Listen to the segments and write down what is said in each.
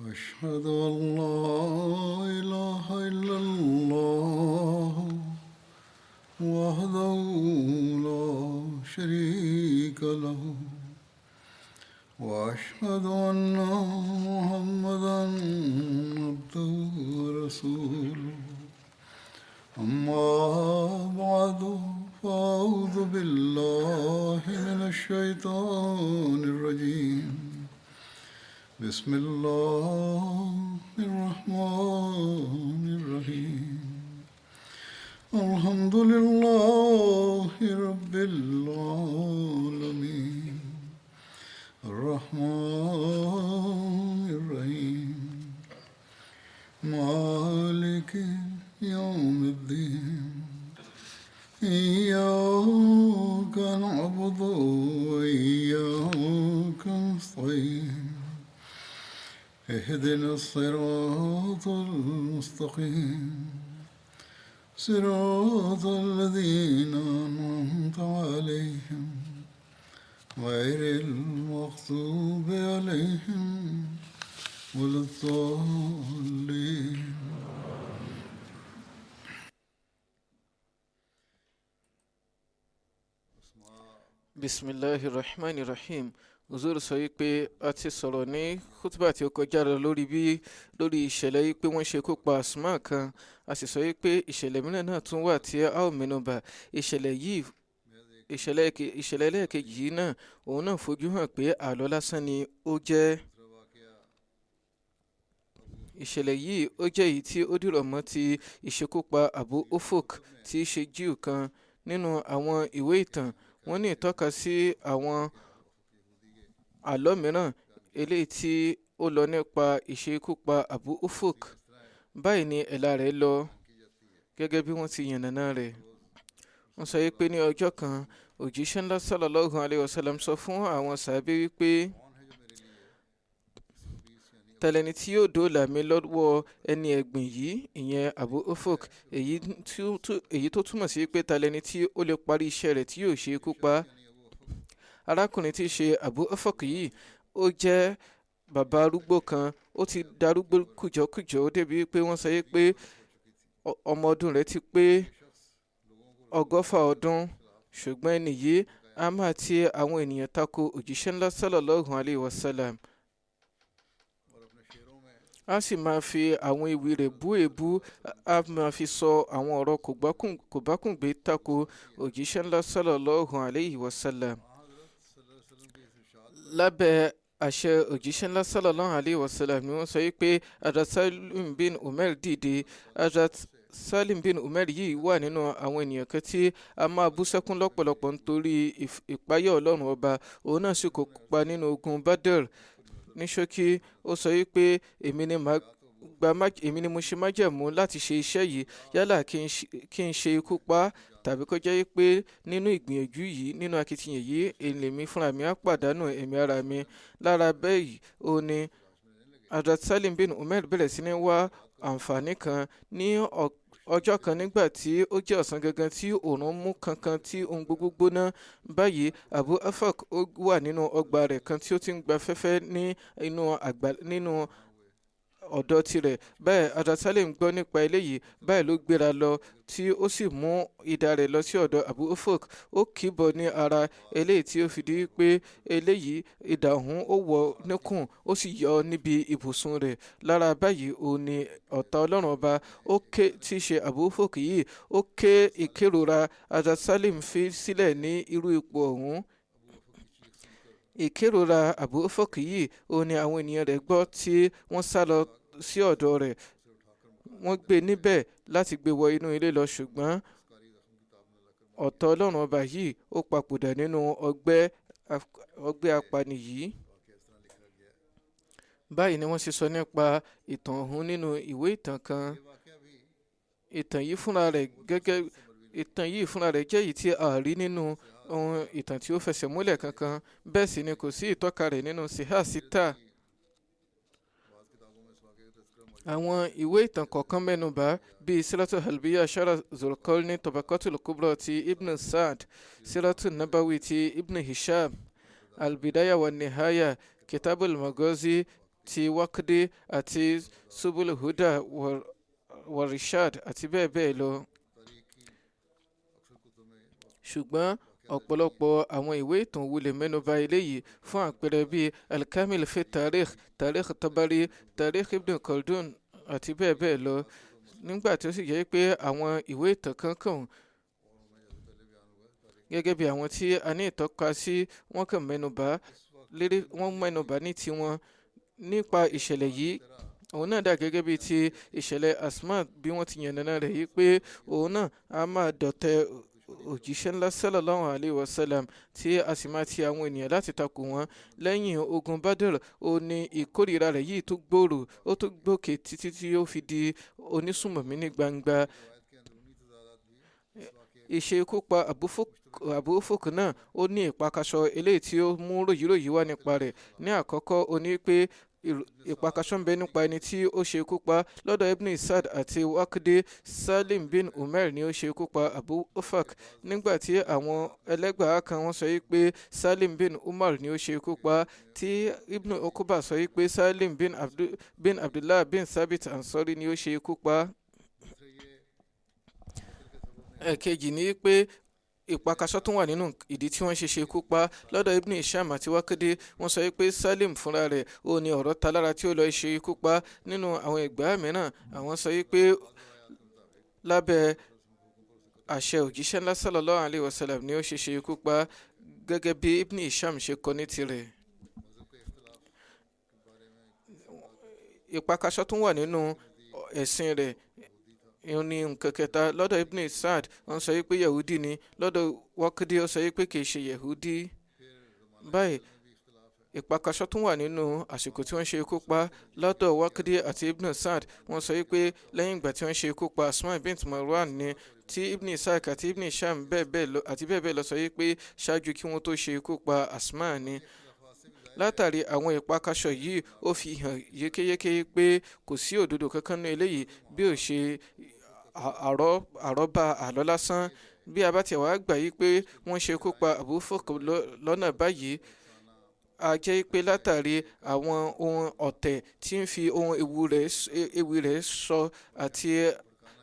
أشهد أن لا إله إلا الله وحده لا شريك له وأشهد أن محمدا عبده ورسوله أما بعد فأعوذ بالله من الشيطان الرجيم بسم الله الرحمن الرحيم الحمد لله رب العالمين الرحمن الرحيم مالك يوم الدين إياك نعبد وإياك نستعين اهدنا الصراط المستقيم صراط الذين أنعمت عليهم غير المغضوب عليهم ولا الضالين. Bismillahirrahmanirrahim. Uzur sọ yìí pé a ti sọ̀rọ̀ ní khutbah tí ó kọjá lọ lórí ìṣẹ̀lẹ̀ yìí pé wọ́n ṣekú pa Asma kan. A sì sọ yìí pé ìṣẹ̀lẹ̀ mìíràn náà tún wà tí a ó mẹ́nubà. Ìṣẹ̀lẹ̀ ẹlẹ́ẹ̀kejì yìí náà òun náà fojú hàn pé àlọ́ lásán ni ó jẹ́. Ìṣẹ̀lẹ̀ yìí ó jẹ́ èyí tí ó dìrọ̀ mọ́ ti ìṣekúpa Abu Ufuk tí í ṣe Jíù kan. Nínú àwọn ìwé ìtàn wọ́n ní ìtọ́ka sí àwọn àlọ́ mìíràn eléyìí tí ó lọ nípa ìṣekúpa Abu Ufuk. Báyìí ni ẹ̀là rẹ̀ lọ gẹ́gẹ́ bí wọ́n ti yànnàná rẹ̀. Wọ́n sọ pé ní ọjọ́ kan òjíṣẹ́ ńlá sallallahu alayhi wa sallam sọ fún àwọn sàábé wípé tẹlẹni tí yóò dóòlà mi lọ́wọ́ ẹni ẹ̀gbìn yìí, ìyẹn Abu Ufuk, èyí tó túmọ̀ sí pé tẹlẹni tí ó lè parí iṣẹ́ rẹ̀ tí yóò ṣe ikú pa. Arákùnrin tí í ṣe Abu Ufuk yìí ó jẹ́ bàbá arúgbó kan, ó ti darúgbó kùjọ́kùjọ́ débi pé wọ́n sọ pé ọmọ ọdún rẹ̀ ti pé 100 ọdún, ṣùgbọ́n ẹni yìí a máa ti àwọn ènìyàn tako òjíṣẹ́ ńlá sallallahu alayhi wa sallam. A sì máa fi àwọn ewì rẹ̀ bú èébú, a máa fi sọ àwọn ọ̀rọ̀ kòbákùngbé tako òjíṣẹ́ ńlá sallallahu alayhi wa sallam. Lábẹ́ àṣẹ òjíṣẹ́ ńlá sallallahu alayhi wa sallam ni wọ́n sọ pé Hazrat Salim bin Umar dìde. Hazrat Salim bin Umar yìí wà nínú àwọn ènìyàn kan tí a máa bú sẹ́kún lọ́pọ̀lọpọ̀ nítorí ìpáyà Ọlọ́run ọba. Òun náà sì kópa nínú ogun Badr. Ní ṣókí ó sọ pé èmi ni mo ṣe májẹ̀mú láti ṣe iṣẹ́ yìí, yálà kí n ṣe ikú pa tàbí kó jẹ́ pé nínú ìgbìyànjú yìí, nínú akitiyan yìí, èmi fúnra mi á pàdánù ẹ̀mí ara mi. Lára bẹ́ẹ̀ ó ní Hazrat Salim bin Umar bẹ̀rẹ̀ sí ní wá àǹfààní kan ní ọjọ́ kan nígbà tí ó jẹ́ ọ̀sán gangan tí òòrùn mú kankan tí ohun gbogbo gbóná. Báyìí Abu Ufuk ó wà nínú ọgbà rẹ̀ kan tí ó ti ń gba fẹ́fẹ́ nínú ọ̀dọ̀ tirẹ̀. Báyìí Hazrat Salim gbọ́ nípa eléyìí, báyìí ló gbéra lọ tí ó sì mú idà rẹ̀ lọ sí ọ̀dọ̀ Abu Ufuk. Ó kìbọ̀ ní ara eléyìí tí ó fi di pé eléyìí idà ọ̀hún ó wọ̀ níkùn, ó sì yọ níbi ibùsùn rẹ̀. Lára báyìí ó ní ọ̀tá Ọlọ́run ọba tí í ṣe Abu Ufuk yìí ó ké ìkérora Hazrat Salim fi sílẹ̀ ní irú ipò ọ̀hún. Ìkérora Abu Ufuk yìí ó ní àwọn ènìyàn rẹ̀ gbọ́ tí wọ́n sá lọ sí ọ̀dọ̀ rẹ̀. Wọ́n gbé níbẹ̀ láti gbé wọ inú ilé lọ, ṣùgbọ́n ọ̀tá Ọlọ́run ọba yìí ó papòdà nínú ọgbẹ́ apani yìí. Báyìí ni wọ́n ṣe sọ nípa ìtàn ọ̀hún nínú ìwé ìtàn kan. Ìtàn yìí fúnra rẹ̀ jẹ́ èyí tí a rí nínú ohun ìtàn tí ó fẹsẹ̀ múlẹ̀ kankan, bẹ́ẹ̀ sì ni kò sí ìtọ́ka rẹ̀ nínú Sihah Sita. Àwọn ìwé ìtàn kọ̀ọ̀kan mẹ́nubà bíi Siratul Halbiya Shara Zulqarni Tabaqatul Kubra ti Ibn Sa'd, Siratul Nabawi ti Ibn Hisham, Al-Bidaya wa Nihaya, Kitabul Maghazi ti Waqdi àti Subul Huda wa Rishad àti bẹ́ẹ̀ bẹ́ẹ̀ lọ. Ṣùgbọ́n ọ̀pọ̀lọpọ̀ àwọn ìwé ìtàn wulẹ̀ mẹ́nuba eléyìí, fún àpẹẹrẹ bíi Al-Kamil fi Tarikh, Tarikh Tabari, Tarikh Ibn Khaldun àti bẹ́ẹ̀ bẹ́ẹ̀ lọ. Nígbà tí ó sì jẹ́ pé àwọn ìwé ìtàn kankan gẹ́gẹ́ bí àwọn tí a ní ìtọ́ka sí wọ́n kàn mẹ́nuba ní tiwọn nípa ìṣẹ̀lẹ̀ yìí. Òun náà dà gẹ́gẹ́ bí ti ìṣẹ̀lẹ̀ Asma bí wọ́n ti yànnàná rẹ̀ yìí pé òun náà a máa dọ̀tẹ̀ òjíṣẹ́ ńlá sallallahu alayhi wa sallam tí a sì máa ti àwọn ènìyàn láti takò wọ́n. Lẹ́yìn ogun Badr, ó ní ìkórìíra rẹ̀ yìí tó gbòòrò, ó tó gbòkè títí tí ó fi di onísùmọ̀mí ní gbangba. Ìṣekúpa Abu Fuk náà ó ní ìpakasọ eléyìí tí ó mú ròyìnròyìn wá nípa rẹ̀. Ní àkọ́kọ́, ó ní pé ìpakasọ ń bẹ nípa ẹni tí ó ṣekú pa. Lọ́dọ̀ Ibn Isad àti Waqdi, Salim bin Umair ni ó ṣekú pa Abu Fuk, nígbà tí àwọn ẹlẹ́gbàá kan wọ́n sọ pé Salim bin Umar ni ó ṣekú pa, tí Ibn Okuba sọ pé Salim bin Abdullah bin Sabit Ansari ni ó ṣekú pa. Ẹ̀kejì ni pé ìpakasọ tó wà nínú ìdí tí wọ́n ṣe ṣekú pa. Lọ́dọ̀ Ibn Hisham àti Waqdi, wọ́n sọ pé Salim fúnra rẹ̀ ó ní ọ̀rọ̀ ta lára tí ó lọ ṣe ikú pa. Nínú àwọn ìgbà mìíràn, àwọn sọ pé lábẹ́ àṣẹ òjíṣẹ́ ńlá sallallahu alayhi wa sallam ni ó ṣe ikú pa, gẹ́gẹ́ bí Ibn Hisham ṣe kọ ní tirẹ̀. Ìpakasọ tó wà nínú ẹ̀sìn rẹ̀ ní nǹkan kẹta. Lọ́dọ̀ Ibn Isad, wọ́n sọ pé Yahudi ni. Lọ́dọ̀ Waqdi, ó sọ pé kì í ṣe Yahudi. Báyìí ìpakasọ tó wà nínú àsìkò tí wọ́n ṣe ikú pa. Lọ́dọ̀ Waqdi àti Ibn Isad, wọ́n sọ pé lẹ́yìn ìgbà tí wọ́n ṣe ikú pa Asma bint Marwan ni, tí Ibn Isaac àti Ibn Hisham àti bẹ́ẹ̀ bẹ́ẹ̀ lọ sọ pé ṣáájú kí wọ́n tó ṣe ikú pa Asma ni. Látàrí àwọn ìpakasọ yìí, ó fi hàn yékéyéké pé kò sí òdodo kankan nínú eléyìí bí ó ṣe àrọ́bá àlọ́ lásán. Bí a bá tiẹ̀ wá gbà yí pé wọ́n ṣekú pa Abu Fuk lọ́nà báyìí, a jẹ́ pé látàrí àwọn ohun ọ̀tẹ̀ tí ń fi ohun ewì rẹ̀ sọ àti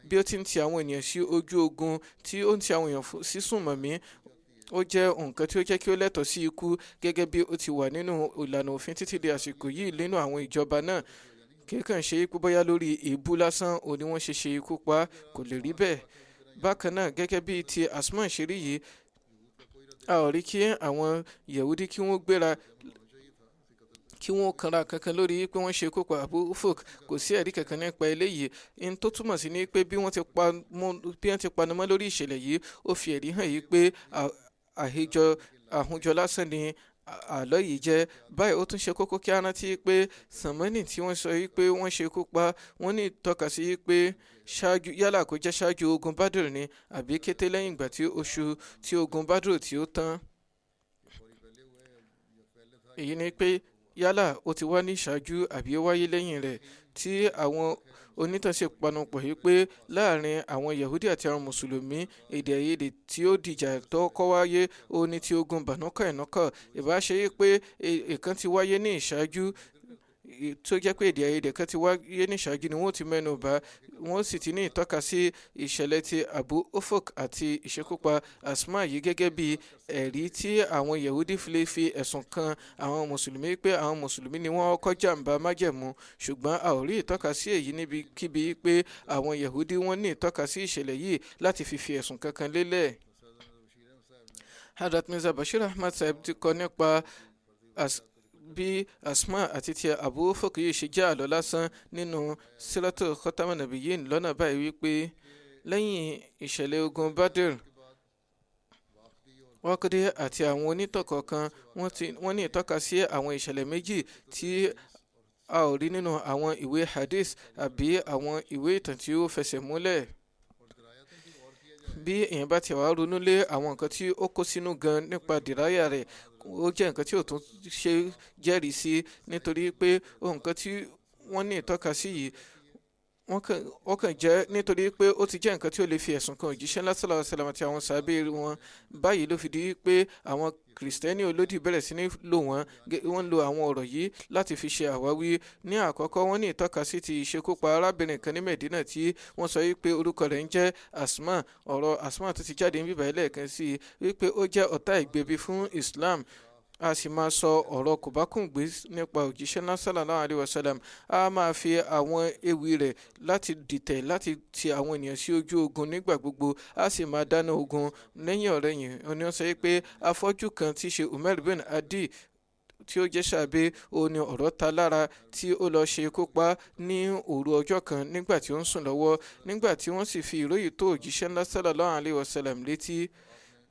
bí ó ti ń ti àwọn ènìyàn sí ojú ogun, tí ó ń ti àwọn èèyàn sí sùnmọ̀mí, ó jẹ́ nǹkan tí ó jẹ́ kí ó lẹ́tọ̀ọ́ sí ikú, gẹ́gẹ́ bí ó ti wà nínú ìlànà òfin títí di àsìkò yìí nínú àwọn ìjọba náà. Kìí ṣe pé bóyá lórí èébú lásán ò ní wọ́n ṣe ikú pa, kò lè rí bẹ́ẹ̀. Bákan náà, gẹ́gẹ́ bí ti Asma ṣe rí yìí, a ò rí kí àwọn Yahudi kí wọ́n gbéra kí wọ́n kanra kankan lórí pé wọ́n ṣe ikú pa Abu Fuk. Kò sí ẹ̀rí kankan nípa eléyìí. In tó túmọ̀ sí ni pé bí wọ́n ti panumọ́ lórí ìṣẹ̀lẹ̀ yìí, ó fi ẹ̀rí hàn yìí pé àhújọ lásán ni àlọ́ yìí jẹ́. Báyìí ó tún ṣe kókó kí a rántí pé sànmọ́nì tí wọ́n sọ pé wọ́n ṣe ikú pa, wọ́n ní ìtọ́ka sí pé ṣáájú, yálà kó jẹ́ ṣáájú ogun Badr ni àbí kété lẹ́yìn ìgbà tí ogun Badr tí ó tán. Èyí ni pé yálà ó ti wá ní ìṣáájú àbí ó wáyé lẹ́yìn rẹ̀, tí àwọn onítàn ṣe panupọ̀ yìí pé láàrin àwọn Yahudi àti àwọn Mùsùlùmí, èdè àìyedè tí ó dìjà tó kọ́ wáyé ó ní ti ogun Banu Qaynuqa. Ìbá ṣe pé ìkan ti wáyé ní ìṣáájú, tó jẹ́ pé èdè àìyedè kan ti wáyé ní ìṣáájú ni wọ́n ti mẹ́nu bà, wọ́n sì ti ní ìtọ́ka sí ìṣẹ̀lẹ̀ ti Abu Fuk àti ìṣekúpa Asma yìí gẹ́gẹ́ bí ẹ̀rí tí àwọn Yahudi fi ẹ̀sùn kan àwọn Mùsùlùmí pé àwọn Mùsùlùmí ni wọ́n kọ́ jàǹbá májẹ̀mú. Ṣùgbọ́n a ò rí ìtọ́ka sí èyí níbikíbi pé àwọn Yahudi wọ́n ní ìtọ́ka sí ìṣẹ̀lẹ̀ yìí láti fi ẹ̀sùn kankan lélẹ̀. Hadrat Mirza Bashir Ahmad Sahib ti kọ nípa bí Asma àti ti Abu Fuk yìí ṣe jẹ́ àlọ́ lásán nínú Siratu Khataman Nabiyyin lọ́nà báyìí wípé lẹ́yìn ìṣẹ̀lẹ̀ ogun Badr, Waqdi àti àwọn onítàn kọ̀ọ̀kan wọ́n ní ìtọ́ka sí àwọn ìṣẹ̀lẹ̀ méjì tí a ò rí nínú àwọn ìwé hadith àbí àwọn ìwé ìtàn tí ó fẹsẹ̀ múlẹ̀. Bí èèyàn bá ti wá ronú lé àwọn nǹkan tí ó kó sínú gan nípa dìráyà rẹ̀, ó jẹ́ nǹkan tí ò tún ṣe jẹ́rìí sí, nítorí pé nǹkan tí wọ́n ní ìtọ́ka sí yìí wọ́n kàn jẹ́ nítorí pé ó ti jẹ́ nǹkan tí ó lè fi ẹ̀sùn kan òjíṣẹ́ ńlá sallallahu alaihi wasallam àti àwọn sàábé wọn. Báyìí ló fi di pé àwọn kìrìsìtẹ́nì olódì bẹ̀rẹ̀ sí ní lò wọ́n lo àwọn ọ̀rọ̀ yìí láti fi ṣe àwáwí. Ní àkọ́kọ́ wọ́n ní ìtọ́kasí ti ìṣekúpa arábìnrin kan ní Medina tí wọ́n sọ wípé orúkọ rẹ̀ ń jẹ́ Asma. Ọ̀rọ̀ Asma tó ti jáde ní bíbá ẹlẹ́ẹ̀kan sí i wípé ó jẹ́ ọ̀tá ìgbèbí fún Islam. A sì máa sọ ọ̀rọ̀ kòbákùngbé nípa òjíṣẹ́ náà sallallahu alaihi wasallam. A máa fi àwọn ewì rẹ̀ láti dìtẹ̀ láti ti àwọn ènìyàn sí ojú ogun nígbà gbogbo. A sì máa dáná ogun lẹ́yìn ọ̀rẹ̀yìn. Ó sọ pé afọ́jú kan tí í ṣe Umar bin Adi tí ó jẹ́ sàbẹ̀ òní ọ̀rọ̀ ta lára tí ó lọ ṣe kópa ní òru ọjọ́ kan nígbà tí ó ń sùn lọ́wọ́. Nígbà tí wọ́n sì fi ìròyìn tó òjíṣẹ́ ńlá sallallahu alaihi wasallam létí,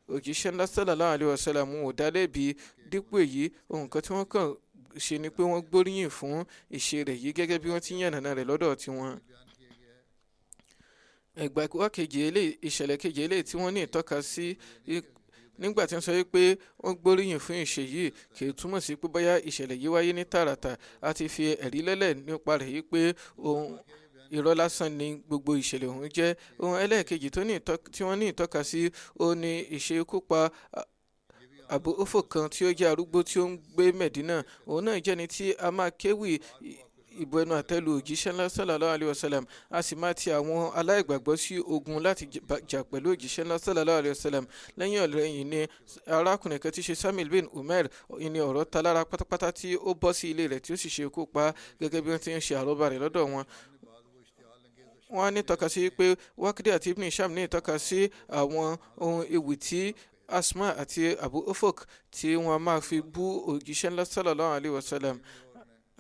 òjíṣẹ́ ńlá sallallahu alaihi wasallam ò dá lẹ́bi. Dípò èyí, ohun kan tí wọ́n kàn ṣe ni pé wọ́n gbóríyìn fún ìṣe rẹ̀ yìí gẹ́gẹ́ bí wọ́n ti yànnàná rẹ̀ lọ́dọ̀ tiwọn. Ẹgbàá kejì ìṣẹ̀lẹ̀ kejì eléyìí tí wọ́n ní ìtọ́ka sí nígbà tí wọ́n sọ wípé wọ́n gbóríyìn fún ìṣe yìí kì í túmọ̀ sí pé bóyá ìṣẹ̀lẹ̀ yìí wáyé ní tààràtà. A ti fi ẹ̀rí lélẹ̀ nípa rẹ̀ yìí pé irọ́ lásán ni gbogbo ìṣẹ̀lẹ̀ ọ̀hún jẹ́. Ohun ẹlẹ́ẹ̀kejì tí wọ́n ní ìtọ́ka sí ó ní ìṣekúpa Abu Ufuk kan tí ó jẹ́ arúgbó tí ó ń gbé Medina. Òun náà jẹ́ni tí a máa kéwì ìbò ẹnu àtẹ́lu òjíṣẹ́ ńlá sallallahu alaihi wasallam. A sì máa ti àwọn aláìgbàgbọ́ sí ogun láti jà pẹ̀lú òjíṣẹ́ ńlá sallallahu alaihi wasallam. Lẹ́yìn ọ̀rẹ̀yìn ni arákùnrin kan tí í ṣe Samil bin Umar ní ọ̀rọ̀ ta lára pátápátá tí ó bọ́ sí ilé rẹ̀ tí ó sì ṣe ikú pa gẹ́gẹ́ bí wọ́n ti ń ṣe àrọ́bà rẹ̀ lọ́dọ̀ wọn. Wọ́n á ní ìtọ́ka sí pé Waqidi àti Ibn Hisham ní ìtọ́ka sí àwọn ohun ewì tí Asma àti Abu Ufuk tí wọ́n máa fi bú òjíṣẹ́ ńlá sallallahu alaihi wasallam.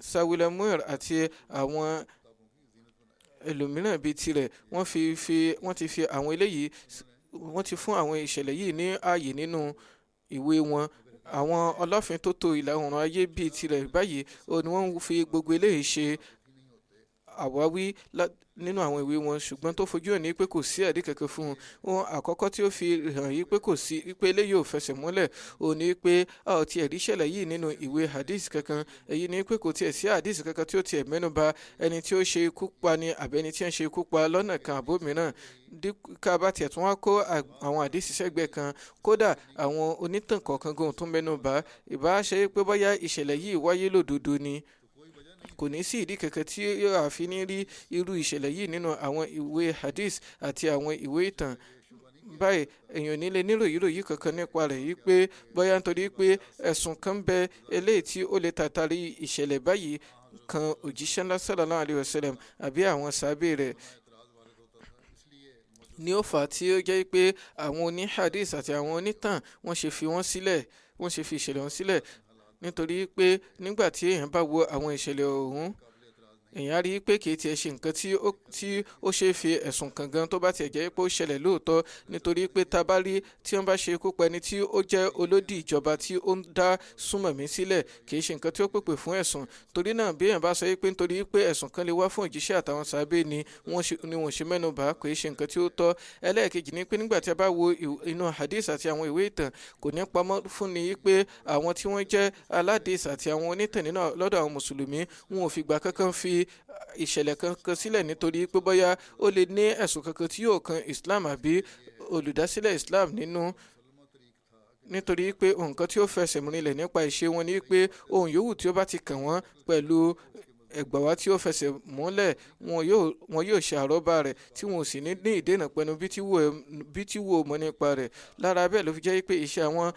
Sawila Muir àti àwọn ẹlòmíràn bíi tirẹ̀ wọ́n ti fi àwọn eléyìí wọ́n ti fún àwọn ìṣẹ̀lẹ̀ yìí ní ààyè nínú ìwé wọn. Àwọn ọlọ́fin tó tó ìlà oòrùn ayé bíi tirẹ̀ báyìí ni wọ́n fi gbogbo eléyìí ṣe àwáwí nínú àwọn ìwé wọn, ṣùgbọ́n tó fojú hàn ní pé kò sí ẹ̀rí kankan fún un. Ohun àkọ́kọ́ tí ó fi hàn yí pé kò sí pé eléyìí ò fẹsẹ̀ múlẹ̀ ó ní pé a ò tiẹ̀ rí ìṣẹ̀lẹ̀ yìí nínú ìwé hadith kankan. Èyí ni pé kò tiẹ̀ sí hadith kankan tí ó tiẹ̀ mẹ́nuba ẹni tí ó ṣe ikú pa ni àbí ẹni tí ó ń ṣe ikú pa lọ́nà kan àbó mìíràn. Ká bá tiẹ̀ tún wá kó àwọn hadith sẹ́gbẹ̀ẹ́ kan, kódà àwọn onítàn kọ̀ọ̀kan gan tó mẹ́nuba. Ìbá ṣe pé bóyá ìṣẹ̀lẹ̀ yìí wáyé lódodo ni, kò ní sí ìdí kankan tí yóò àfi ní rí irú ìṣẹ̀lẹ̀ yìí nínú àwọn ìwé hadith àti àwọn ìwé ìtàn. Báyìí èèyàn nílé níròyìnròyìn kankan nípa rẹ̀ yìí pé bóyá nítorí pé ẹ̀sùn kan bẹ eléyìí tí ó lè tàtàrí ìṣẹ̀lẹ̀ báyìí kan òjíṣẹ́ ńlá sallallahu alaihi wasallam àbí àwọn sàábé rẹ̀. Ní ó fà á tí ó jẹ́ pé àwọn oní hadith àti àwọn onítàn wọ́n ṣe fi ìṣẹ̀lẹ̀ wọn sílẹ̀. Nítorí pé nígbà tí èèyàn bá wo àwọn ìṣẹ̀lẹ̀ ọ̀hún, èèyàn á rí i pé kì í tiẹ̀ ṣe nǹkan tí ó ṣe é fi ẹ̀sùn kàn gan tó bá tiẹ̀ jẹ́ pé ó ṣẹlẹ̀ lóòótọ́. Nítorí pé tá bá rí tí wọ́n bá ṣe ikú pa ẹni tí ó jẹ́ olódì ìjọba tí ó ń dá súnmọ̀mí sílẹ̀, kì í ṣe nǹkan tí ó pèpè fún ẹ̀sùn. Torí náà bí èèyàn bá sọ pé nítorí pé ẹ̀sùn kan lè wá fún òjíṣẹ́ àtàwọn sàábé ni wọ́n ṣe mẹ́nubà, kò í ṣe nǹkan tí ó tọ́. Ẹlẹ́ẹ̀kejì ni pé nígbà tí a bá wo inú hadith àti àwọn ìwé ìtàn, kò ní pamọ́ fún ni pé àwọn tí wọ́n jẹ́ aládìs àti àwọn onítàn nínú lọ́dọ̀ àwọn mùsùlùmí wọn ò fìgbà kankan fi ìṣẹ̀lẹ̀ kankan sílẹ̀ nítorí pé bóyá ó lè ní ẹ̀sùn kankan tí yóò kan Islam àbí olùdásílẹ̀ Islam nínú. Nítorí pé nǹkan tí ó fẹsẹ̀ múlẹ̀ nípa ìṣe wọn ni pé ohun yòówù tí ó bá ti kàn wọ́n pẹ̀lú ẹgbà wá tí ó fẹsẹ̀ múlẹ̀ wọn yóò ṣe àrọ́bà rẹ̀ tí wọn ò sì ní ìdènà pẹ̀lú bí tí wò mọ́ nípa rẹ̀. Lára bẹ́ẹ̀ ló fi jẹ́ pé iṣẹ́ àwọn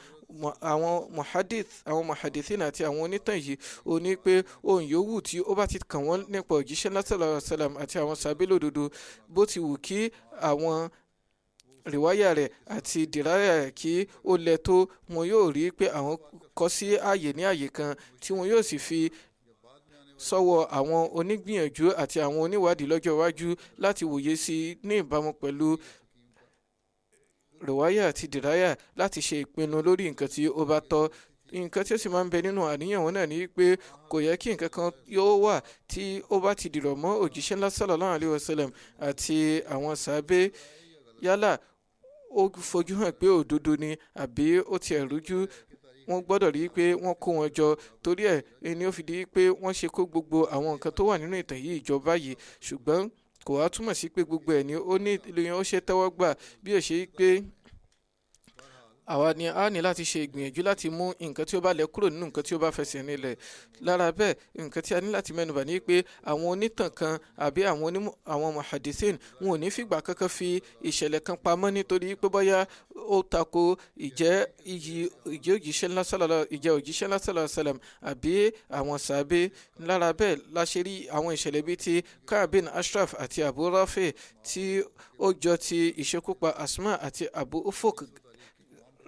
muhadithin àti àwọn onítàn yìí ó ní pé ohun yòówù tí ó bá ti kàn wọ́n nípa òjíṣẹ́ sallallahu alaihi wasallam àti àwọn sàábé lódodo, bó ti wù kí àwọn rìwáyà rẹ̀ àti dìráyà rẹ̀ kí ó lẹ tó, wọn yóò rí pé àwọn kọ sí ààyè ní ààyè kan tí wọn yóò sì fi sọ́wọ́ àwọn onígbìyànjú àti àwọn oníwádìí lọ́jọ́ iwájú láti wòye sí ní ìbámu pẹ̀lú rìwáyà àti dìráyà láti ṣe ìpinnu lórí nǹkan tí ó bá tọ́. Nǹkan tí ó sì máa ń bẹ nínú àníyàn wọn náà ni pé kò yẹ kí nǹkan kan yóò wà tí ó bá ti dìrọ̀ mọ́ òjíṣẹ́ ńlá sallallahu alaihi wasallam àti àwọn sàábé, yálà ó fojú hàn pé òdodo ni àbí ó tiẹ̀ rújú. Wọ́n gbọ́dọ̀ rí i pé wọ́n kó wọn jọ. Torí ẹ̀ ni ó fi di pé wọ́n ṣe kó gbogbo àwọn nǹkan tó wà nínú ìtàn yìí jọ báyìí. Ṣùgbọ́n kò wá túmọ̀ sí pé gbogbo ẹ̀ ni ó ṣe tẹ́wọ́ gbà, bí ó ṣe pé àwa ni a ní láti ṣe ìgbìyànjú láti mú nǹkan tí ó bá lẹ̀ kúrò nínú nǹkan tí ó bá fẹsẹ̀ nílẹ̀. Lára bẹ́ẹ̀, nǹkan tí a ní láti mẹ́nubà ní pé àwọn onítàn kan àbí àwọn muhadithin wọn ò ní fìgbà kankan fi ìṣẹ̀lẹ̀ kan pamọ́ nítorí pé bóyá ó tako ìjẹ́ òjíṣẹ́ ńlá sallallahu alaihi wasallam àbí àwọn sàábé. Lára bẹ́ẹ̀ la ṣe rí àwọn ìṣẹ̀lẹ̀ bíi ti Ka'b bin Ashraf àti Abu Rafi tí ó jọ ti ìṣekúpa Asma àti Abu Ufuk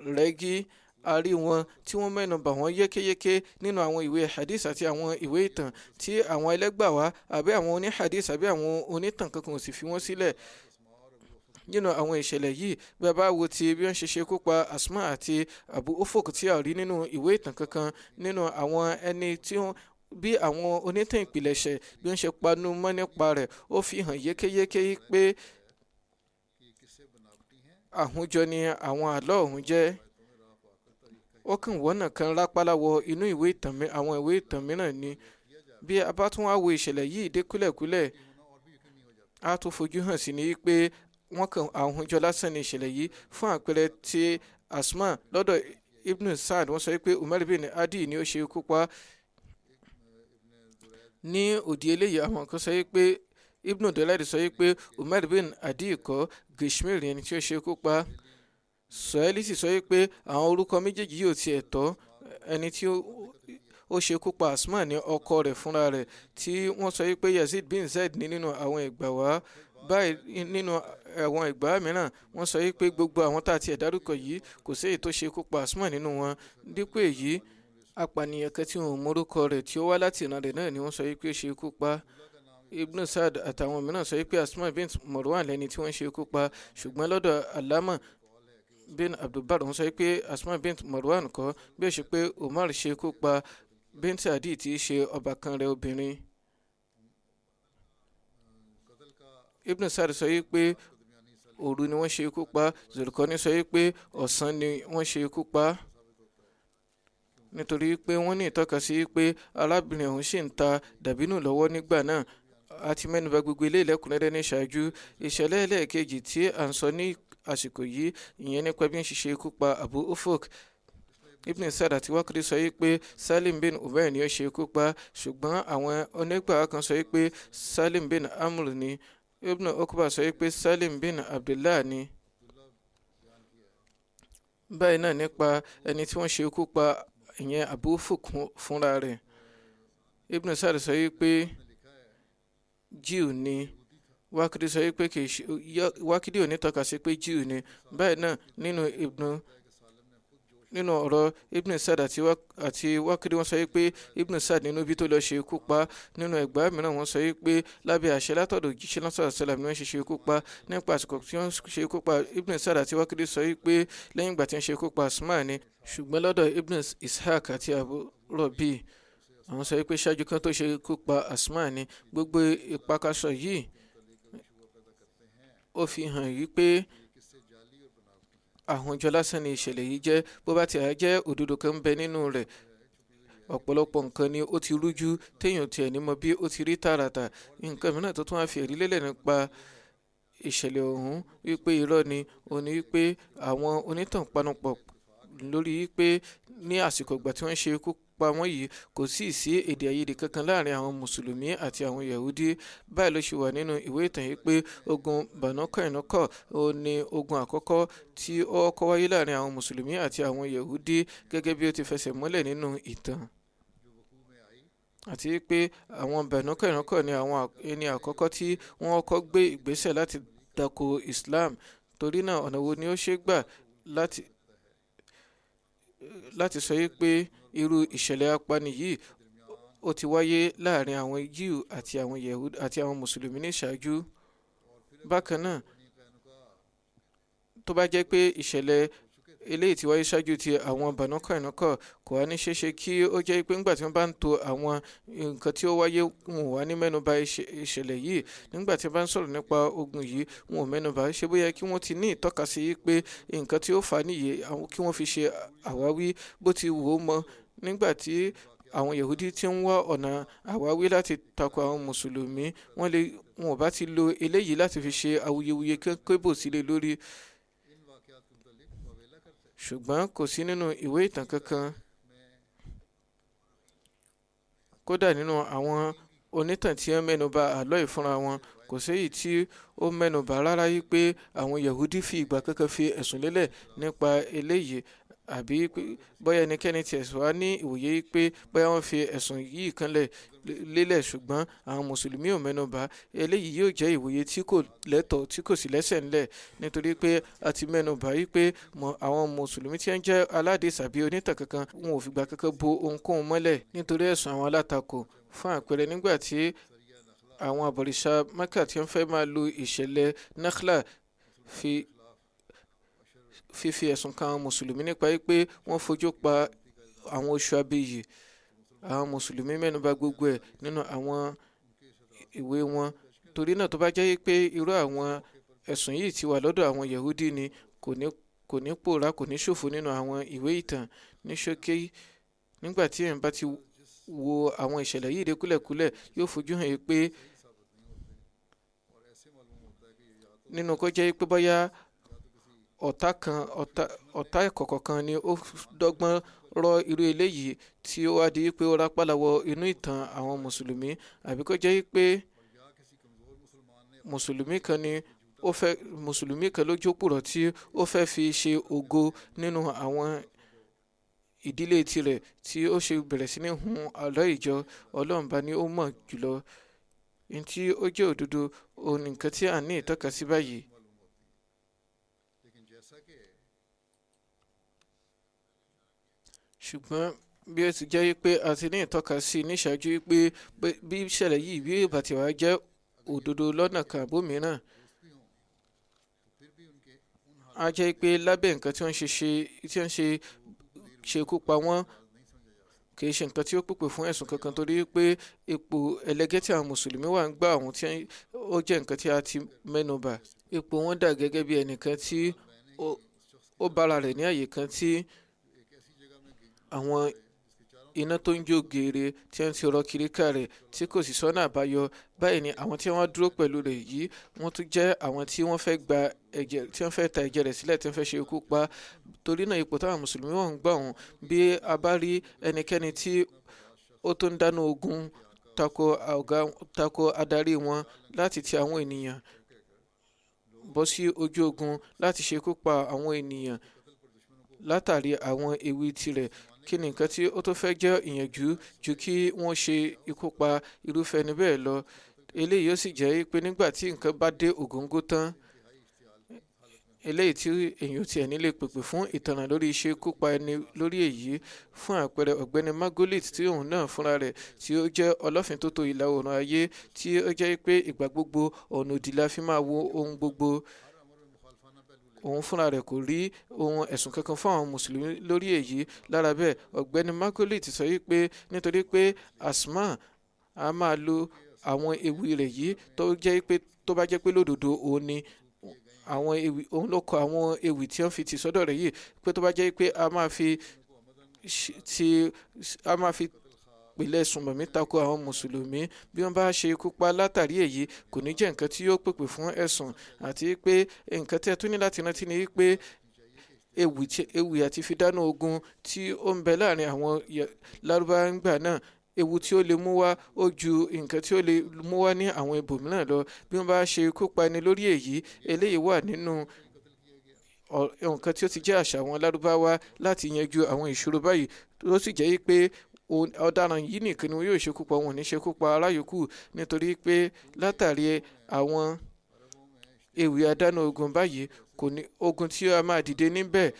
rẹ́gí. A rí wọn tí wọ́n mẹ́nubà wọ́n yékéyéké nínú àwọn ìwé hadith àti àwọn ìwé ìtàn tí àwọn ẹlẹ́gbà wá àbí àwọn oní hadith àbí àwọn onítàn kankan ò sì fi wọ́n sílẹ̀. Nínú àwọn ìṣẹ̀lẹ̀ yìí, bí a bá wo ti bí wọ́n ṣe ṣekú pa Asma àti Abu Ufuk tí a rí nínú ìwé ìtàn kankan, nínú àwọn ẹni tí wọ́n bí àwọn onítàn ìpìlẹ̀ṣẹ̀ bí wọ́n ṣe panu mọ́ nípa rẹ̀, ó fi hàn yékéyéké pé àhúnjọ ni àwọn àlọ́ ọ̀hún jẹ́. Ó kàn wọ́nà kan rápálá wọ inú àwọn ìwé ìtàn mìíràn ni. Bí a bá tún wá wo ìṣẹ̀lẹ̀ yìí dé kúlẹ̀kúlẹ̀, a tún fojú hàn sí ni pé wọ́n kàn àhúnjọ lásán ní ìṣẹ̀lẹ̀ yìí. Fún àpẹẹrẹ ti Asma lọ́dọ̀ Ibn Sa'd, wọ́n sọ pé Umar bin Adi ni ó ṣe ikú pa. Ní òdì eléyìí, àwọn kan sọ pé Ibn Dulayd sọ pé Umar bin Adi kọ́, Gishmir ẹni tí ó ṣe ikú pa. Suhaili sì sọ pé àwọn orúkọ méjèèjì yóò tiẹ̀ tọ́. Ẹni tí ó ṣe ikú pa Asma ní ọkọ rẹ̀ fúnra rẹ̀, tí wọ́n sọ pé Yazid bin Zaid ní nínú àwọn ìgbà wá. Báyìí nínú àwọn ìgbà mìíràn, wọ́n sọ pé gbogbo àwọn tá a ti dárúkọ yìí kò sí èyí tó ṣe ikú pa Asma nínú wọn. Dípò èyí, apànìyàn kan tí wọn ò mọrúkọ rẹ̀ tí ó wá láti ìran rẹ̀ náà ni wọ́n sọ pé ó ṣe ikú pa. Ibn Sa'd àtàwọn mìíràn sọ pé Asma bint Marwan lẹni tí wọ́n ṣe ikú pa, ṣùgbọ́n lọ́dọ̀ Alama bin Abdulbar wọ́n sọ pé Asma bint Marwan kọ́, bí ó ṣe pé Umar ṣe ikú pa bint Adi tí í ṣe ọbàkan rẹ̀ obìnrin. Ibn Sa'd sọ pé òru ni wọ́n ṣe ikú pa. Zulqarni sọ pé ọ̀sán ni wọ́n ṣe ikú pa, nítorí pé wọ́n ní ìtọ́ka sí pé arábìnrin ọ̀hún ṣì ń ta dàbínù lọ́wọ́ nígbà náà. A ti mẹ́nuba gbogbo ilé ìlẹ́kùnrẹ́rẹ́ ní ṣáájú. Ìṣẹ̀lẹ̀ ẹlẹ́ẹ̀kejì tí à ń sọ ní àsìkò yìí, ìyẹn nípa bí wọ́n ṣe ṣe ikú pa Abu Ufuk. Ibn Sa'd àti Waqidi sọ pé Salim bin Ubayr ni ó ṣe ikú pa, ṣùgbọ́n àwọn onígbà kan sọ pé Salim bin Amr ni. Ibn Uqba sọ pé Salim bin Abdullah ni. Báyìí náà nípa ẹni tí wọ́n ṣe ikú pa ìyẹn Abu Ufuk fúnra rẹ̀. Ibn Sa'd sọ pé Jíù ni. Waqidi sọ pé Waqidi ò ní tọ́ka sí pé Jíù ni. Báyìí náà nínú ọ̀rọ̀ Ibn Sa'd àti Waqidi wọ́n sọ pé Ibn Sa'd nínú bí tó lọ ṣe ikú pa. Nínú ẹgbàá mìíràn wọ́n sọ pé lábẹ́ àṣẹ látọ̀dọ̀ òjíṣẹ́ náà sallallahu alaihi wasallam ni wọ́n ṣe ikú pa. Nípa àsìkò tí wọ́n ṣe ikú pa, Ibn Sa'd àti Waqidi sọ pé lẹ́yìn ìgbà tí wọ́n ṣe ikú pa Asma ni. Ṣùgbọ́n lọ́dọ̀ Ibn Ishaq àti Abu Rabi, àwọn sọ pé ṣáájú kan tó ṣe ikú pa Asma ni. Gbogbo ìpakasọ yìí ó fi hàn yí pé àhúnjọ lásán ni ìṣẹ̀lẹ̀ yìí jẹ́. Bó bá ti jẹ́ òdodo kan ń bẹ nínú rẹ̀, ọ̀pọ̀lọpọ̀ nǹkan ni ó ti rújú téèyàn tiẹ̀ ní mọ bí ó ti rí tààràtà. Nǹkan mìíràn tó tún wá fi ẹ̀rí lélẹ̀ nípa ìṣẹ̀lẹ̀ ọ̀hún wípé irọ́ ni, ó ní wípé àwọn onítàn panupọ̀ lórí wípé ní àsìkò ìgbà tí wọ́n ṣe ikú pa wọ́n yìí kò sí èdè àìyedè kankan láàrin àwọn mùsùlùmí àti àwọn Yahudi. Báyìí ló ṣe wà nínú ìwé ìtàn yìí pé ogun Banu Qaynuqa ó ní ogun àkọ́kọ́ tí ó kọ́ wáyé láàrin àwọn mùsùlùmí àti àwọn Yahudi, gẹ́gẹ́ bí ó ti fẹsẹ̀ múlẹ̀ nínú ìtàn. Àti pé àwọn Banu Qaynuqa ni àwọn ẹni àkọ́kọ́ tí wọ́n kọ́ gbé ìgbésẹ̀ láti tako Islam. Torí náà ọ̀nà wo ni ó ṣe gbà láti sọ pé irú ìṣẹ̀lẹ̀ apani yìí ó ti wáyé láàrin àwọn Jíù àti àwọn Yahudi àti àwọn mùsùlùmí ní ìṣáájú. Bákan náà, tó bá jẹ́ pé ìṣẹ̀lẹ̀ eléyìí ti wáyé ṣáájú ti àwọn Banu Qaynuqa, kò wá ní ṣeéṣe kí ó jẹ́ pé nígbà tí wọ́n bá ń to àwọn nǹkan tí ó wáyé, wọn ò wá ní mẹ́nuba ìṣẹ̀lẹ̀ yìí. Nígbà tí wọ́n bá ń sọ̀rọ̀ nípa ogun yìí, wọn ò mẹ́nuba. Ṣé bóyá kí wọ́n ti ní ìtọ́ka sí pé nǹkan tí ó fà á nìyí kí wọ́n fi ṣe àwáwí bó ti wò ó mọ́. Nígbà tí àwọn Yahudi tí ń wá ọ̀nà àwáwí láti tako àwọn mùsùlùmí wọn ò bá ti lo eléyìí láti fi ṣe awuyewuye kébò sílẹ̀ lórí, ṣùgbọ́n kò sí nínú ìwé ìtàn kankan, kódà nínú àwọn onítàn tí wọ́n mẹ́nuba àlọ́ ìfúnra wọn kò séyìí tí ó mẹ́nuba rárá yìí pé àwọn Yahudi fi ìgbà kankan fi ẹ̀sùn lélẹ̀ nípa eléyìí, àbí bóyá ẹnikẹ́ni tiẹ̀ wá ní ìwòye yìí pé bóyá wọ́n fi ẹ̀sùn yìí kan lélẹ̀, ṣùgbọ́n àwọn mùsùlùmí ò mẹ́nuba. Eléyìí yóò jẹ́ ìwòye tí kò lẹ́tọ̀ọ́ tí kò sì lẹ́sẹ̀ ńlẹ̀, nítorí pé a ti mẹ́nuba yìí pé àwọn mùsùlùmí tí wọ́n jẹ́ aládìs àbí onítàn kankan wọn ò fìgbà kankan bo ohunkóhun mọ́lẹ̀ nítorí ẹ̀sùn àwọn alátakò. Fún àpẹẹrẹ, nígbà tí àwọn àbọ̀rìṣà Mẹ́kà tí wọ́n fẹ́ máa lo ìṣẹ̀lẹ̀ Nakhla fífi ẹ̀sùn kan àwọn mùsùlùmí nípa pé wọ́n fojú pa àwọn oṣù abiyì, àwọn mùsùlùmí mẹ́nuba gbogbo ẹ̀ nínú àwọn ìwé wọn. Torí náà tó bá jẹ́ pé irú àwọn ẹ̀sùn yìí ti wà lọ́dọ̀ àwọn Yahudi ni kò ní pòórá, kò ní ṣòfò nínú àwọn ìwé ìtàn. Ní ṣókí, nígbà tí èèyàn bá ti wo àwọn ìṣẹ̀lẹ̀ yìí dé kúlẹ̀kúlẹ̀ yóò fojú hàn pé nínú kó jẹ́ pé bóyá ọ̀tá ìkọ̀kọ̀ kan ni ó dọ́gbọ́n rọ irú eléyìí tí ó wá di pé ó rápálá wọ inú ìtàn àwọn mùsùlùmí, àbí kó jẹ́ pé mùsùlùmí kan ló jókòrò tí ó fẹ́ fi ṣe ògo nínú àwọn ìdílé tirẹ̀ tí ó ṣe bẹ̀rẹ̀ sí ní hun àlọ́ ìjọ. Ọlọ́run bá ní ó mọ̀ jùlọ ní tí ó jẹ́ òdodo, òun nìkan tí à ní ìtọ́ka sí báyìí. ṣùgbọ́n bí ó ti jẹ́ pé a ti ní ìtọ́ka sí níṣáájú pé bí ìṣẹ̀lẹ̀ yìí bí ìbàtí wa jẹ́ òdodo lọ́nà kan àbómìíràn, a jẹ́ pé lábẹ́ nǹkan tí wọ́n ṣe kú pa wọ́n kì í ṣe nǹkan tí ó pèpè fún ẹ̀sùn kankan, torí pé ipò ẹlẹgẹ́ tí àwọn mùsùlùmí wà ń gbà àwọn tí ó jẹ́ nǹkan tí a ti mẹ́nuba. Ipò wọn dà gẹ́gẹ́ bí ẹnìkan tí ó bára rẹ̀ ní àyè kan tí àwọn iná tó ń jó geere tí wọ́n ti rọ kiri ká rẹ̀ tí kò sì sọ́nà àbáyọ. Báyìí ni àwọn tí wọ́n dúró pẹ̀lú rẹ̀ yìí wọ́n tún jẹ́ àwọn tí wọ́n fẹ́ gba ẹ̀jẹ̀, tí wọ́n fẹ́ ta ẹ̀jẹ̀ rẹ̀ sílẹ̀, tí wọ́n fẹ́ ṣe ikú pa. Torí náà ipò táwọn mùsùlùmí wọ́n ń gbà wọ́n, bí a bá rí ẹnikẹ́ni tí ó tó ń dáná ogun tako adarí wọn láti ti àwọn ènìyàn bọ́ sí ojú ogun láti ṣe ikú pa àwọn ènìyàn látàrí àwọn ewì tirẹ̀, kí ni nǹkan tí ó tó fẹ́ jẹ́ ìyànjú ju kí wọ́n ṣe ikú pa irúfẹ́ ẹni bẹ́ẹ̀ lọ. Eléyìí ó sì jẹ́ pé nígbà tí nǹkan bá dé ògóńgó tán, eléyìí tí èèyàn tiẹ̀ nílé pèpè fún ìtanràn lórí iṣẹ́ ikú pa ẹni lórí èyí. Fún àpẹẹrẹ, ọ̀gbẹ́ni Margolith tí òun náà fúnra rẹ̀ tí ó jẹ́ ọlọ́fintótó ìlà oòrùn ayé, tí ó jẹ́ pé ìgbà gbogbo ọ̀nà òdì la fi máa wo ohun gbogbo. Òun fúnra rẹ̀ kò rí ohun ẹ̀sùn kankan fún àwọn mùsùlùmí lórí èyí. Lára bẹ́ẹ̀, ọ̀gbẹ́ni Margolith sọ pé nítorí pé Asma a máa lo àwọn ewì rẹ̀ yìí tó bá jẹ́ pé lódodo òun ni àwọn ewì, òun ló kọ àwọn ewì tí wọ́n fi ti sọ́dọ̀ rẹ̀ yìí, pé tó bá jẹ́ pé a máa fi pèlè sùnmọ̀mí tako àwọn mùsùlùmí, bí wọ́n bá ṣe ikú pa látàrí èyí kò ní jẹ́ nǹkan tí yóò pèpè fún ẹ̀sùn. Àti pé nǹkan tí ẹ tún ní láti rántí ni pé ewì àti fìdáná ogun tí ó ń bẹ láàrin àwọn Lárúbáwá ńgbà náà, ewu tí ó lè mú wá ó ju nǹkan tí ó lè mú wá ní àwọn ibòmíràn lọ. Bí wọ́n bá ṣe ikú pa ẹni lórí èyí, eléyìí wà nínú nǹkan tí ó ti jẹ́ àṣà àwọn Lárúbáwá láti yanjú àwọn ìṣòro báyìí, tó sì jẹ́ pé ọ̀daràn yìí nìkan ni wọn yóò ṣekú pa, wọn ò ní ṣekú pa ará yòókù, nítorí pé látàrí àwọn ewì àdáná ogun báyìí, ogun tí a máa dìde níbẹ̀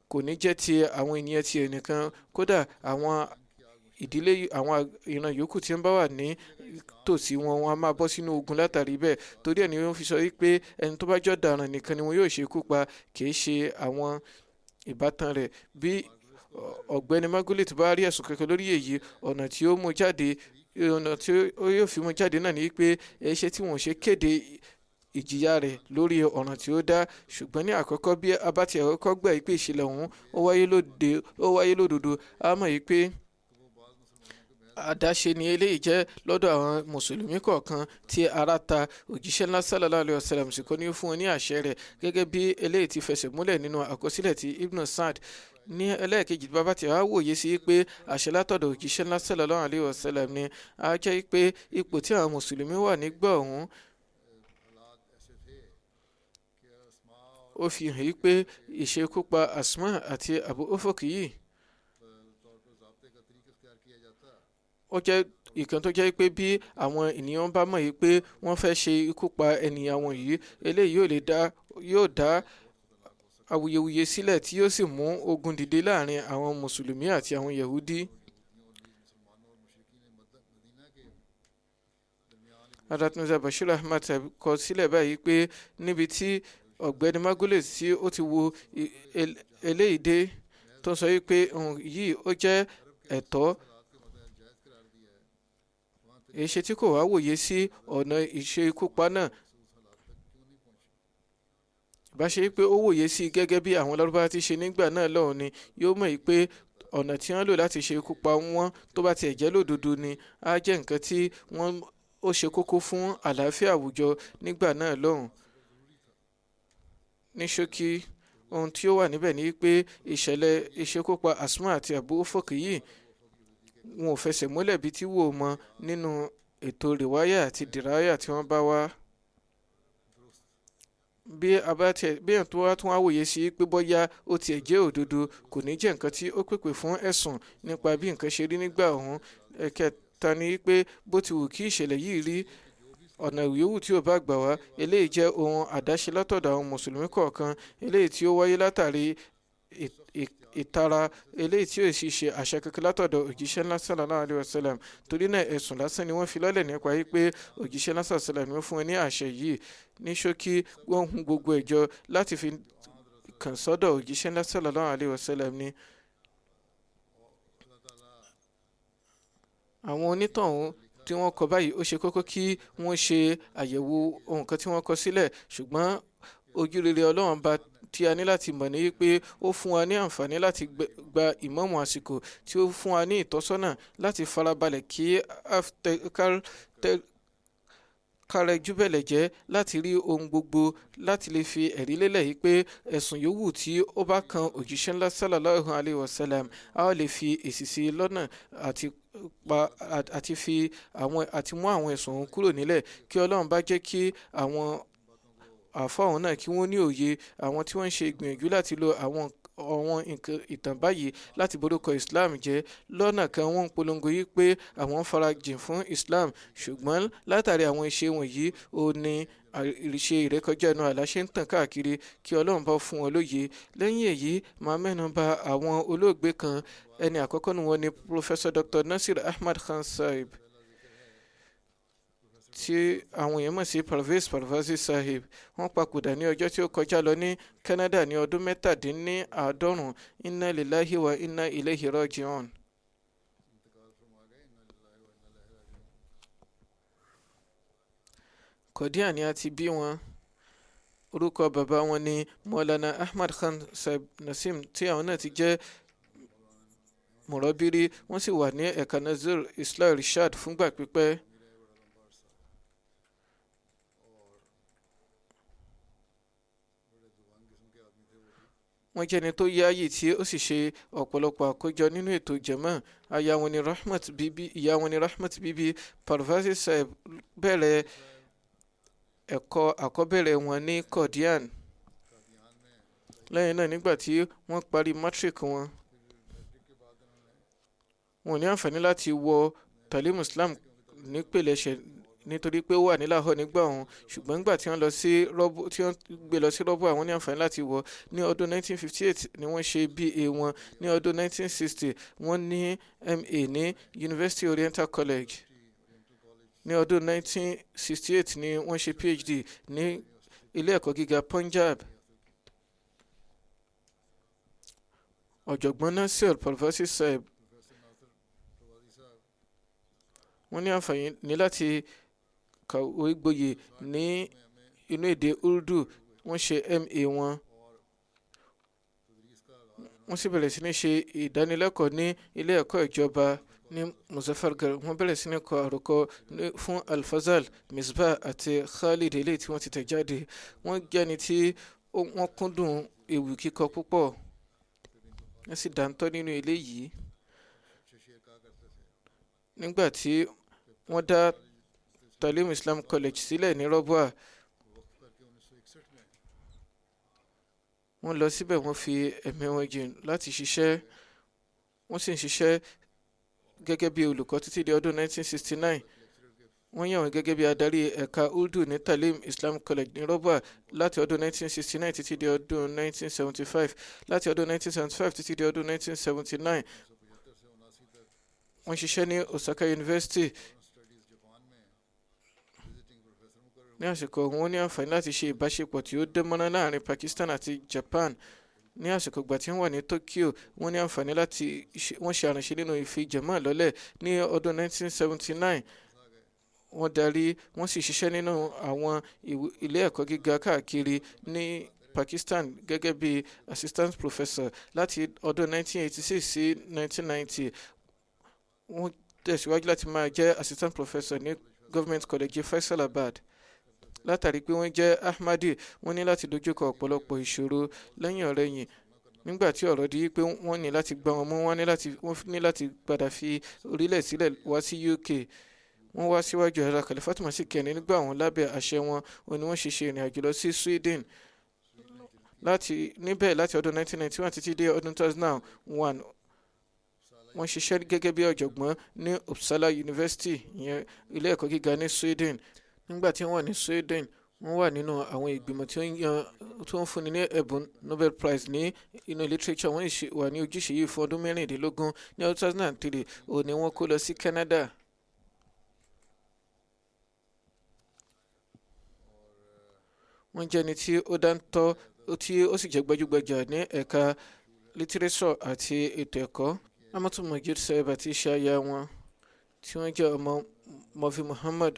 kò ní jẹ́ ti àwọn ènìyàn ti ẹnìkan, kódà àwọn ìdílé àwọn ìran yòókù tí ń bá wà ní tòsí wọn a máa bọ́ sínú ogun látàrí bẹ́ẹ̀. Torí ẹ̀ ni wọ́n fi sọ pé ẹni tó bá jẹ́ ọ̀daràn nìkan ni wọn yóò ṣekú pa, kì í ṣe àwọn ìbátan rẹ̀. Bí ọ̀gbẹ́ni Margolith bá rí ẹ̀sùn kankan lórí èyí, ọ̀nà tí ó yóò fi mú jáde náà ni pé ẹ̀ṣẹ̀ tí wọ́n ṣe kéde ìjìyà rẹ̀ lórí ọ̀ràn tí ó dá. Ṣùgbọ́n ní àkọ́kọ́, bí a bá ti àkọ́kọ́ gbà pé ìṣẹ̀lẹ̀ ọ̀hún ó wáyé lódodo, a mọ̀ pé àdáṣe ni eléyìí jẹ́ lọ́dọ̀ àwọn mùsùlùmí kọ̀ọ̀kan tí ara ta òjíṣẹ́ ńlá sallallahu alayhi wa sallam sì kọ́ ní fún wọn ní àṣẹ rẹ̀ gẹ́gẹ́ bí eléyìí ti fẹsẹ̀ múlẹ̀ nínú àkọsílẹ̀ ti Ibn Sa'd. Ní ẹlẹ́ẹ̀kejì bàbá tí a wòye sí pé àṣẹ látọ̀dọ̀ òjíṣẹ́ ńlá sallallahu alayhi wa sallam ni a jẹ́ pé ipò tí àwọn mùsùlùmí wà nígbà ọ̀hún ó fi hàn pé ìṣekúpa Asma àti Abu Ufuk yìí ó jẹ́ ìkan tó jẹ́ pé bí àwọn ènìyàn bá mọ̀ pé wọ́n fẹ́ ṣe ikú pa ènìyàn wọn yìí eléyìí yóò dá awuyewuye sílẹ̀ tí yóò sì mú ogun dìde láàrin àwọn mùsùlùmí àti àwọn Yahudi. Hazrat Mirza Bashir Ahmad kọ sílẹ̀ báyìí pé níbi tí ọ̀gbẹ́ni Margulis tí ó ti wo eléyìí dé tó sọ pé ohun yìí ó jẹ́ ẹ̀tọ́ èṣe tí kò wá wòye sí ọ̀nà ìṣekúpa náà bá ṣe pé ó wòye sí gẹ́gẹ́ bí àwọn Lárúbáwá ti ṣe nígbà náà lọ́hùn ni yóò mọ̀ pé ọ̀nà tí wọ́n lò láti ṣe ikú pa wọ́n tó bá tiẹ̀ jẹ́ lódodo ni á jẹ́ nǹkan tí ó ṣe kókó fún àlàáfíà àwùjọ nígbà náà lọ́hùn. Ní ṣókí ohun tí ó wà níbẹ̀ ni pé ìṣẹ̀lẹ̀ ìṣekúpa Asma àti Abu Ufuk yìí wọn ò fẹsẹ̀ múlẹ̀ bí tí wò mọ́ nínú ètò rìwáyà àti dìráyà tí wọ́n bá wá. Bí èèyàn tó wá tún wá wòye sí pé bóyá ó tiẹ̀ jẹ́ òdodo kò ní jẹ́ nǹkan tí ó pèpè fún ẹ̀sùn nípa bí nǹkan ṣe rí nígbà ọ̀hún. Ẹ̀kẹta ni pé bó ti wù kí ìṣẹ̀lẹ̀ yìí rí ọ̀nà ìyówù tí ó bá gbà wá eléyìí jẹ́ ohun àdáṣe látọ̀dọ̀ àwọn mùsùlùmí kọ̀ọ̀kan eléyìí tí ó wáyé látàrí ìtara eléyìí tí ó sì ṣe àṣẹ kankan látọ̀dọ̀ òjíṣẹ́ ńlá sallallahu alayhi wa sallam. Torí náà ẹ̀sùn lásán ni wọ́n fi lọ́lẹ̀ nípa pé òjíṣẹ́ ńlá sallallahu alayhi wa sallam ni ó fún wọn ní àṣẹ yìí. Ní ṣókí wọ́n hun gbogbo ẹ̀jọ láti fi kàn sọ́dọ̀ òjíṣẹ́ ńlá sallallahu alayhi wa sallam ni. Àwọn onítọ̀hún tí wọ́n kọ báyìí ó ṣe kókó kí wọ́n ṣe àyẹ̀wò ohun kan tí wọ́n kọ sílẹ̀ ṣùgbọ́n ojú rere Ọlọ́run bá tí a ní láti mọ̀ ní pé ó fún wa ní àǹfààní láti gba ìmáàmù àsìkò tí ó fún wa ní ìtọ́sọ́nà láti farabalẹ̀ kí kárẹ́jú bẹ̀lẹ̀ jẹ́ láti rí ohun gbogbo láti lè fi ẹ̀rí lélẹ̀ yìí pé ẹ̀sùn yòówù tí ó bá kan òjíṣẹ́ ńlá sallallahu alayhi wa sallam a ó lè fi èsì sí lọ́nà àti mú àwọn ẹ̀sùn òun kúrò nílẹ̀ kí Ọlọ́run bá jẹ́ kí àwọn àfáà ọ̀hún náà kí wọ́n ní òye àwọn tí wọ́n ń ṣe ìgbìyànjú láti lo àwọn nǹkan ìtàn báyìí láti borúkọ Islam jẹ́ lọ́nà kan wọ́n ń polongo yìí pé àwọn farajìn fún Islam ṣùgbọ́n látàrí àwọn iṣẹ́ wọ̀nyí ó ní ìṣe ìrékọjá inú àlá ṣe ń tàn káàkiri kí Ọlọ́run bá fún wọn lóye. Lẹ́yìn èyí máa mẹ́nu bà àwọn olóògbé kan. Ẹni àkọ́kọ́ ni wọ́n ní Professor Dr. Nasir Ahmad Khan Sahib tí àwọn èèyàn mọ̀ sí Parvez Parvazi Sahib. Wọ́n papòdà ní ọjọ́ tí ó kọjá lọ ní Canada ní ọdún 97. Inna lillahi wa inna ilayhi raji'un. Kọ̀díà ni a ti bí wọn. Orúkọ bàbá wọn ni Maulana Ahmad Khan Sahib Nasim tí àwọn náà ti jẹ́ mọ̀rọ́bírí wọ́n sì wà ní ẹ̀ka Nazir Islah Rishad fúngbà pípẹ́. Wọ́n jẹ́ ẹni tó yááyì tí ó sì ṣe ọ̀pọ̀lọpọ̀ àkójọ nínú ètò jẹ̀mọ́. Aya wọn ni Rahmat Bibi, ìyá wọn ni Rahmat Bibi. Parvazi Sahib bẹ̀rẹ̀ ẹ̀kọ́ àkọ́bẹ̀rẹ̀ wọn ní Qadian. Lẹ́yìn náà nígbà tí wọ́n parí matric wọn ní àǹfààní láti wọ Talim Islam nípìnlẹ̀ṣẹ̀ nítorí pé ó wà ní Lahore nígbà ọ̀hún ṣùgbọ́n nígbà tí wọ́n gbé lọ sí Rọ́bù àwọn ní àǹfààní láti wọ̀. Ní ọdún 1958 ni wọ́n ṣe BA wọn. Ní ọdún 1960 wọ́n ní MA ní University Oriental College. Ní ọdún 1968 ni wọ́n ṣe PhD ní ilé ẹ̀kọ́ gíga Punjab. Ọ̀jọ̀gbọ́n Nasir Parvazi Sahib wọ́n ní àǹfààní láti kàwé gboyè ní inú èdè Urdu. Wọ́n ṣe MA wọn. Wọ́n sì bẹ̀rẹ̀ sí ní ṣe ìdánilẹ́kọ̀ọ́ ní ilé ẹ̀kọ́ ìjọba ní Muzaffargarh wọ́n bẹ̀rẹ̀ sí ní kọ àròkọ fún Al-Fazal, Misbah àti Khalid eléyìí tí wọ́n ti tẹ̀ jáde. Wọ́n jẹ́ ẹni tí wọ́n kúndùn ewì kíkọ púpọ̀, wọ́n sì dáńtọ́ nínú eléyìí. Nígbà tí wọ́n dá Talim Islam College sílẹ̀ ní Rọ́bùà, wọ́n lọ síbẹ̀, wọ́n fi ẹ̀mí wọn jìn láti ṣiṣẹ́. Wọ́n sì ń ṣiṣẹ́ gẹ́gẹ́ bí olùkọ́ títí di ọdún 1969. Wọ́n yàn wọ́n gẹ́gẹ́ bí adarí ẹ̀ka Urdu ní Talim Islam College ní Rọ́bùà láti ọdún 1969 títí di ọdún 1975. Láti ọdún 1975 títí di ọdún 1979 wọ́n ṣiṣẹ́ ní Osaka University. Ní àsìkò wọn ní àǹfààní láti ṣe ìbáṣepọ̀ tí ó dánmọ́rán láàrin Pakistan àti Japan. Ní àsìkò ìgbà tí wọ́n wà ní Tokyo, wọ́n ní àǹfààní láti wọ́n ṣe àránṣe nínú ìfi Jamal lọ́lẹ̀ ní ọdún 1979. Wọ́n darí, wọ́n sì ṣiṣẹ́ nínú àwọn ilé ẹ̀kọ́ gíga káàkiri ní Pakistan gẹ́gẹ́ bí assistant professor láti ọdún 1986 sí 1990. Wọ́n tẹ̀síwájú láti máa jẹ́ assistant professor ní Government College Faisalabad. Látàrí pé wọ́n jẹ́ Ahmadi, wọ́n ní láti dojúkọ ọ̀pọ̀lọpọ̀ ìṣòro lẹ́yìn ọ̀rẹ̀yìn. Nígbà tí ọ̀rọ̀ di pé wọ́n ní láti gbà wọ́n mú, wọ́n ní láti padà fi orílẹ̀ sílẹ̀ wá sí UK. Wọ́n wá síwájú Ààrẹ Khalifat Masih kẹrin nígbà wọn lábẹ́ àṣẹ wọn ni wọ́n ṣe ìrìn àjò lọ sí Sweden. Níbẹ̀ láti ọdún 1991 títí dé ọdún 2001 wọ́n ṣiṣẹ́ gẹ́gẹ́ bí ọ̀jọ̀gbọ́n ní Uppsala University, ìyẹn ilé ẹ̀kọ́ gíga ní Sweden. Nígbà tí wọ́n wà ní Sweden, wọ́n wà nínú àwọn ìgbìmọ̀ tí ó ń fúnni ní ẹ̀bùn Nobel Prize ní inú literature. Wọ́n wà ní ojúṣe yìí fún ọdún mẹ́rìndínlógún. Ní ọdún 2003 ni wọ́n kó lọ sí Canada. Wọ́n jẹ́ ẹni tí ó dáńtọ́ tí ó sì jẹ́ gbajúgbajà ní ẹ̀ka literature àti ètò ẹ̀kọ́. Amatu Majid Saib àti iṣẹ́ aya wọn tí wọ́n jẹ́ ọmọ Mufti Muhammad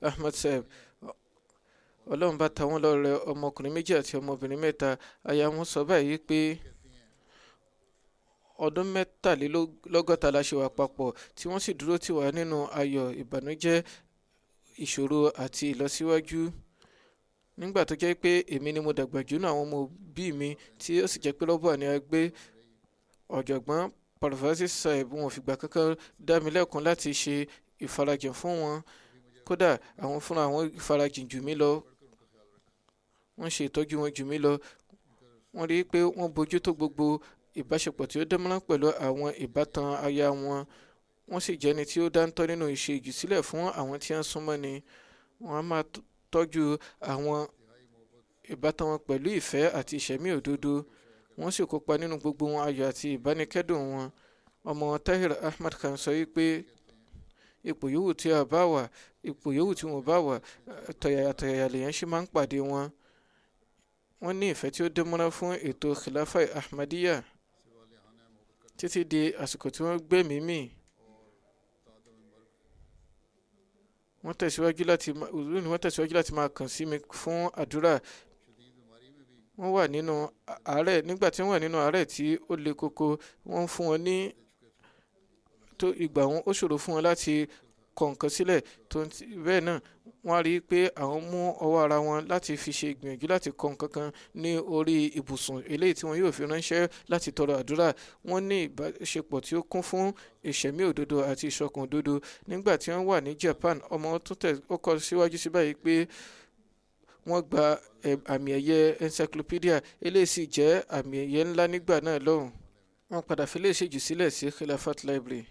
Ahmad Saib, Ọlọ́run bá ta wọ́n lọ́rẹ ọmọkùnrin méjì àti ọmọbìnrin mẹ́ta. Aya wọn sọ báyìí pé ọdún 63 la ṣe wà papọ̀, tí wọ́n sì dúró tì wá nínú ayọ̀, ìbànújẹ́, ìṣòro àti ìlọsíwájú. Nígbà tó jẹ́ pé èmi ni mo dàgbà jù nínú àwọn ọmọ òbí mi, tí ó sì jẹ́ pé Rọ́bùà ni a gbé, ọ̀jọ̀gbọ́n Parvaz Saib wọn ò fìgbà kankan dá mi lẹ́kun láti ṣe ìfarajìn fún wọn. Kódà àwọn fúnra àwọn ìfarajìn jù mí lọ, wọ́n ṣe ìtọ́jú wọn jù mí lọ. Wọ́n rí i pé wọ́n bójú tó gbogbo ìbáṣepọ̀ tí ó dánmọ́rán pẹ̀lú àwọn ìbátan aya wọn. Wọ́n sì jẹ́ ẹni tí ó dáńtọ́ nínú ìṣe ìjùsílẹ̀ fún àwọn tí wọ́n súnmọ́ ni. Wọ́n á máa tọ́jú àwọn ìbátan wọn pẹ̀lú ìfẹ́ àti ìṣẹ̀mí òdodo. Wọ́n sì kópa nínú gbogbo wọn ayọ̀ àti ìbánikẹ́dùn wọn. Ọmọ wọn Tahir Ahmad Khan sọ wípé ipò yòówù tí a bá wà, ipò yòówù tí wọn bá wà, tọ̀yàyà lèèyàn ṣe máa ń pàdé wọn. Wọ́n ní ìfẹ́ tí ó dánmọ́rán fún ètò Khilafah Ahmadiyya títí di àsìkò tí wọ́n gbẹ̀mí mì. Wọ́n tẹ̀síwájú láti máa kàn sí mi fún àdúrà. Wọ́n wà nínú àárẹ̀. Nígbà tí wọ́n wà nínú àárẹ̀ tí ó le koko, wọ́n fún wọn ní tó ìgbà wọn ó ṣòro fún wọn láti kọ nǹkan sílẹ̀. Tó bẹ́ẹ̀ náà wọ́n á rí i pé àwọn mú ọwọ́ ara wọn láti fi ṣe ìgbìyànjú láti kọ nǹkan kan ní orí ibùsùn eléyìí tí wọn yóò fi ránṣẹ́ láti tọrọ àdúrà. Wọ́n ní ìbáṣepọ̀ tí ó kún fún ìṣẹ̀mí òdodo àti ìṣọ̀kan òdodo. Nígbà tí wọ́n wà ní Japan, ọmọ ó kọ síwájú sí báyìí pé wọ́n gba àmì ẹ̀yẹ encyclopedia, eléyìí sì jẹ́ àmì ẹ̀yẹ ńlá nígbà náà lọ́hùn. Wọ́n padà fi lè ṣèjù sílẹ̀ sí Khilafat Library.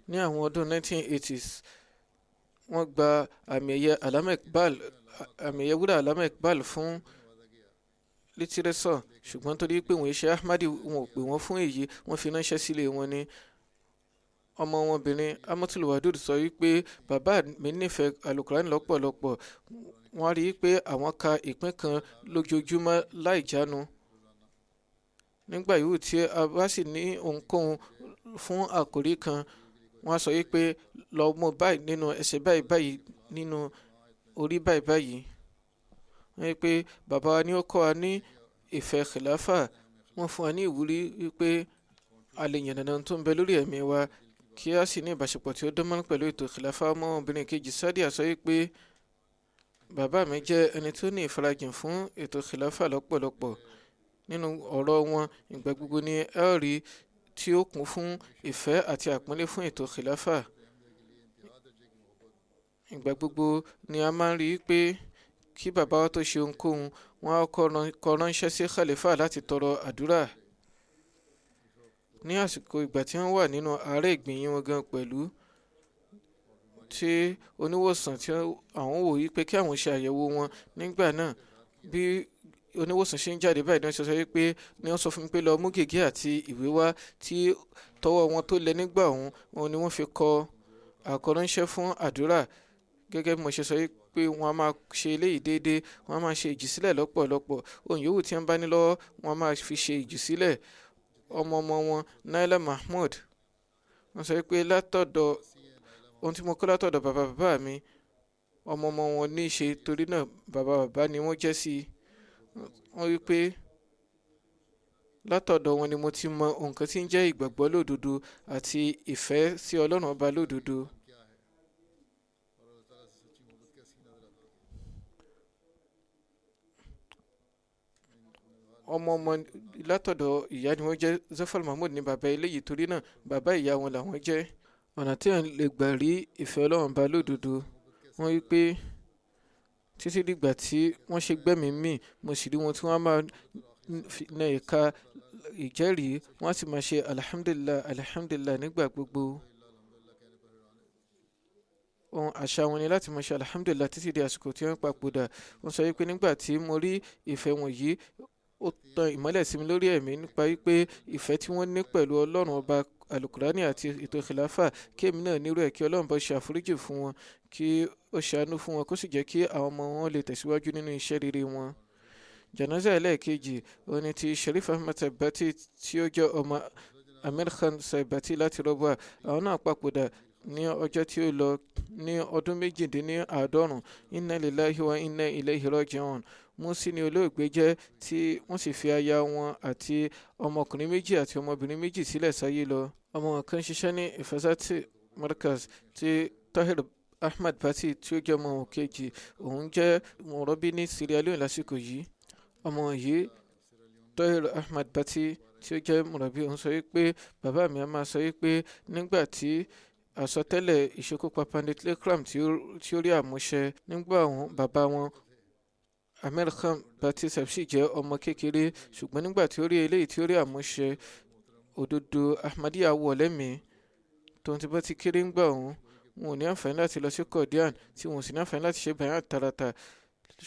Ní àwọn ọdún 1980s, wọ́n gba àmì ẹ̀yẹ Allama Iqbal, àmì ẹ̀yẹ wúrà Allama Iqbal fún lítírésọ̀, ṣùgbọ́n torí pé wọ́n ṣe Ahmadi, wọn ò pè wọ́n fún èyí, wọ́n fi ránṣẹ́ sílé wọn ni. Ọmọ wọn obìnrin Amatul Wadud sọ wípé bàbá mi nífẹ̀ẹ́ Al-Qur'an lọ́pọ̀lọpọ̀. Wọ́n rí i pé àwọn ka ìpín kan lójoojúmọ́ láì jánu. Nígbà yòówù tí a bá sì ní ohunkóhun fún àkòrí kan, wọ́n á sọ wípé lọ mú báyìí nínú ẹsẹ̀ báyìí báyìí nínú orí báyìí báyìí. Wọ́n rí i pé bàbá wa ni ó kọ́ wa ní ìfẹ́ khilafa. Wọ́n fún wa ní ìwúrí wípé a lè yànnàná tó ń bẹ lórí ẹ̀mí wa kí a sì ní ìbáṣepọ̀ tí ó dánmọ́rán pẹ̀lú ètò khilafa. Ọmọbìnrin kejì Sadia sọ pé bàbá mi jẹ́ ẹni tó ní ìfarajìn fún ètò khilafa lọ́pọ̀lọpọ̀. Nínú ọ̀rọ̀ wọn ìgbà gbogbo ni ẹ ó rí tí ó kún fún ìfẹ́ àti àpọ́nlé fún ètò khilafa. Ìgbà gbogbo ni a máa ń rí pé kí bàbá wa tó ṣe ohunkóhun wọn á kọ ránṣẹ́ sí khalifa láti tọrọ àdúrà. Ní àsìkò ìgbà tí wọ́n wà nínú àárẹ̀ ìgbìyìn wọn gan pẹ̀lú, tí oníwòsàn tí àwọn wò yí pé kí àwọn ṣe àyẹ̀wò wọn, nígbà náà bí oníwòsàn ṣe ń jáde báyìí ni wọ́n sọ pé ni wọ́n sọ fún mi pé lọ mú gègé àti ìwé wá, tí tọwọ́ wọn tó lẹ nígbà òun ni wọ́n fi kọ àkọránṣẹ́ fún àdúrà. Gẹ́gẹ́ bí mo ṣe sọ pé wọ́n á máa ṣe eléyìí déédéé, wọ́n á máa ṣe ìjìsílẹ̀ lọ́pọ̀lọpọ̀. Ohun yòówù tí wọ́n bá ní lọ́wọ́ wọ́n á máa fi ṣe ìjìsílẹ̀. Ọmọ wọn Naila Mahmood wọ́n sọ pé látọ̀dọ̀ ohun tí mo kọ́ látọ̀dọ̀ bàbá mi, ọmọ wọn ní í ṣe, torí náà bàbá ni wọ́n jẹ́ sí i. Wọ́n wí pé látọ̀dọ̀ wọn ni mo ti mọ nǹkan tí ń jẹ́ ìgbàgbọ́ lódodo àti ìfẹ́ sí Ọlọ́run ọba lódodo. ọmọ látọ̀dọ̀ ìyá ni wọ́n jẹ́. Zafar Mahmood ní bàbá eléyìí, torí náà bàbá ìyá wọn làwọn jẹ́. Ọ̀nà tí à ń lè gbà rí ìfẹ́ Ọlọ́run bá lódodo, wọ́n wí pé títí dìgbà tí wọ́n ṣe gbẹ́mìí mì, mo sì rí wọn tí wọ́n máa na ìka ìjẹ́rìí, wọ́n sì máa ṣe alhamdulillah alhamdulillah nígbà gbogbo. Ohun àṣà wọn ni láti máa ṣe alhamdulillah títí di àsìkò tí wọ́n papòdà. Wọ́n sọ pé nígbà tí mo rí ìfẹ́ wọn yìí, ó tan ìmọ́lẹ̀ sí mi lórí ẹ̀mí nípa wípé ìfẹ́ tí wọ́n ní pẹ̀lú Ọlọ́run ọba alukurani àti ètò khilafa, kí èmi náà nírú ẹ̀, kí Ọlọ́run bá ṣe àforíjì fún wọn, kí ó ṣàánú fún wọn, kó sì jẹ́ kí àwọn ọmọ wọn lè tẹ̀síwájú nínú iṣẹ́ rere wọn. Janaza ẹlẹ́ẹ̀kejì òun ni ti Sharif Ahmed Saibati tí ó jẹ́ ọmọ Amir Khan Saibati láti Rọ́bà. Àwọn náà papòdà ní ọjọ́ tí ó lọ ní ọdún 98. Inna lillahi wa inna ilayhi raji'un. Músí ni olóògbé jẹ́, tí wọ́n sì fi aya wọn àti ọmọkùnrin méjì àti ọmọbìnrin méjì sílẹ̀ sáyé lọ. Ọmọ kan ṣiṣẹ́ ní Ifazati Markaz tí Tahir Ahmed Bati tí ó jẹ́ ọmọ kejì, òun jẹ́ mọ̀rọ́bí ní Sierra Leone lásìkò yìí. Ọmọ yìí Tahir Ahmed Bati tí ó jẹ́ mọ̀rọ́bí, òun sọ wípé bàbá mi a máa sọ wípé nígbà tí àsọtẹ́lẹ̀ ìṣekúpa Pandit Lekram tí ó rí àmúṣẹ, nígbà bàbá wọn Amir Khan Bati Sabsi jẹ́ ọmọ kékeré, ṣùgbọ́n nígbà tí ó rí eléyìí tí ó rí àmúṣẹ, òdodo Ahmadiyya wọ̀ lẹ́mìí. Tóun ti bá ti kéré ń gbà wọn ò ní àǹfààní láti lọ sí Qadian, tí wọn ò sì ní àǹfààní láti ṣe bayat tààràtà,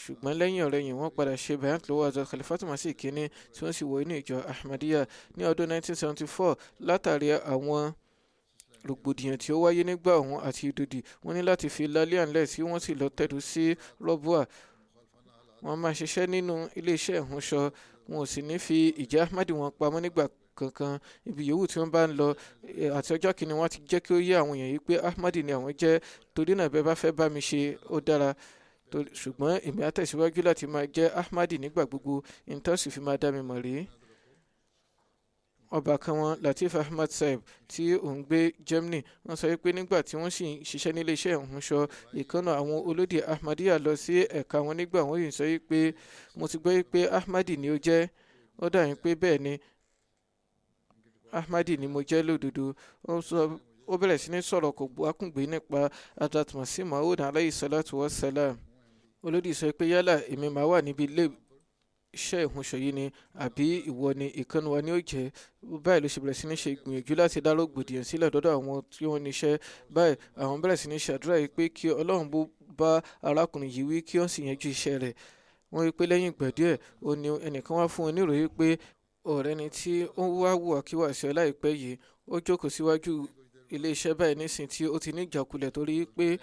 ṣùgbọ́n lẹ́yìn ọ̀rẹ́yìn wọ́n padà ṣe bayat lọ́wọ́ Hazrat Khalifatul Masih Kínní, tí wọ́n sì wọ inú ìjọ Ahmadiyya ní ọdún 1974. Látàrí àwọn rògbòdìyàn tí ó wáyé nígbà ọ̀hún àti ìdòdì, wọ́n ní láti fi lálẹ́ àńlẹ̀ tí wọ́n sì lọ tẹ̀dó sí Rọ́bùà. Wọ́n máa ṣiṣẹ́ nínú iléeṣẹ́ ìhunṣọ, wọn ò sì ní fi ìjẹ́ Ahmadi wọn pamọ́ nígbà kankan. Ibi yòówù tí wọ́n bá ń lọ, àti ọjọ́ kìíní wọ́n ti jẹ́ kí ó yé àwọn èèyàn yìí pé Ahmadi ni àwọn jẹ́, torí náà bẹ́ẹ̀ bá fẹ́ bá mi ṣe ó dára, ṣùgbọ́n èmi á tẹ̀síwájú láti máa jẹ́ Ahmadi nígbà gbogbo, ìtàn sì fi máa dá mi mọ̀ rí. Ọba kan wọn Latif Ahmed Saib tí òun gbé Germany, wọ́n sọ pé nígbà tí wọ́n sì ń ṣiṣẹ́ nílé iṣẹ́ ìhunṣọ, ìkànnà àwọn olódì Ahmadiyya lọ sí ẹ̀ka wọn nígbà wọ́n yìí sọ pé mo ti gbọ́ pé Ahmadi ni ó jẹ́. Ó dà yín pé bẹ́ẹ̀ ni, Ahmadi ni mo jẹ́ lódodo. Ó bẹ̀rẹ̀ sí ní sọ̀rọ̀ kò gbákùngbé nípa Hazrat Masih Maud alayhi salatu wa salam. Olódì sọ pé yálà èmi máa wà níbi ilé iṣẹ́ ìhunṣọ yìí ni àbí ìwọ ni, ìkànnì wa ni ó jẹ́. Báyìí ló ṣe bẹ̀rẹ̀ sí ní ṣe ìgbìyànjú láti dá rògbòdìyàn sílẹ̀ lọ́dọ̀ àwọn tí wọ́n níṣẹ́. Báyìí àwọn bẹ̀rẹ̀ sí ní ṣàdúrà yìí pé kí Ọlọ́run bó bá arákùnrin yìí wí, kí ó sì yanjú iṣẹ́ rẹ̀. Wọ́n rí pé lẹ́yìn ìgbà díẹ̀ ó ní ẹnìkan wá fún wọn ní ìròyìn pé ọ̀rẹ́ ni tí ó wá wùwàkiwà sí ọ láìpẹ́ yìí, ó jókòó síwájú ilé iṣẹ́ báyìí nísìn tí ó ti ní ìjákulẹ̀, torí pé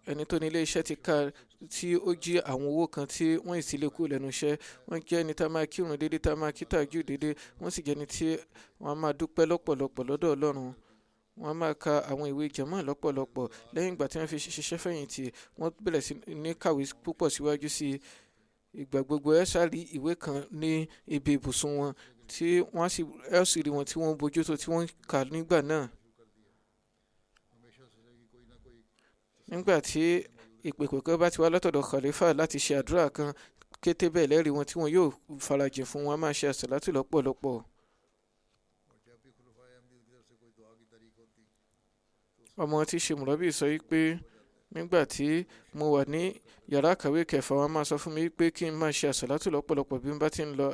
ẹni tó ní ilé iṣẹ́ ti ká tí ó jí àwọn owó kan tí wọ́n sì lè kú lẹ́nu iṣẹ́. Wọ́n jẹ́ ẹni tá máa kírun déédéé, tá máa kí tàjú déédéé, wọ́n sì jẹ́ ẹni tí wọ́n máa dúpẹ́ lọ́pọ̀lọpọ̀ lọ́dọ̀ Ọlọ́run. Wọ́n máa ka àwọn ìwé jàmá lọ́pọ̀lọpọ̀. Lẹ́yìn ìgbà tí wọ́n fi ṣiṣẹ́ fẹ̀yìntì, wọ́n bẹ̀rẹ̀ sí ní kàwé púpọ̀ síwájú sí i. Ìgbà gbogbo ẹ ṣáàrí ìwé kan ní ibi ibùsùn wọn, tí wọ́n sì rí wọn tí wọ́n bójútó, tí wọ́n kà nígbà náà. nígbà tí ìpèpè kan bá ti wá látọ̀dọ̀ khalifa láti ṣe àdúrà kan kété bẹ́ẹ̀ lẹ́rìí wọn tí wọn yóò farajìn fún wọn máa ṣe àsàlátù lọ́pọ̀lọpọ̀. ọmọ tí ṣe mùrọ́bì sọ wípé nígbà tí mo wà ní yàrá kàwé kẹfà wọn máa sọ fún mi pé kí n máa ṣe àsàlátù lọ́pọ̀lọpọ̀ bí n bá ti ń lọ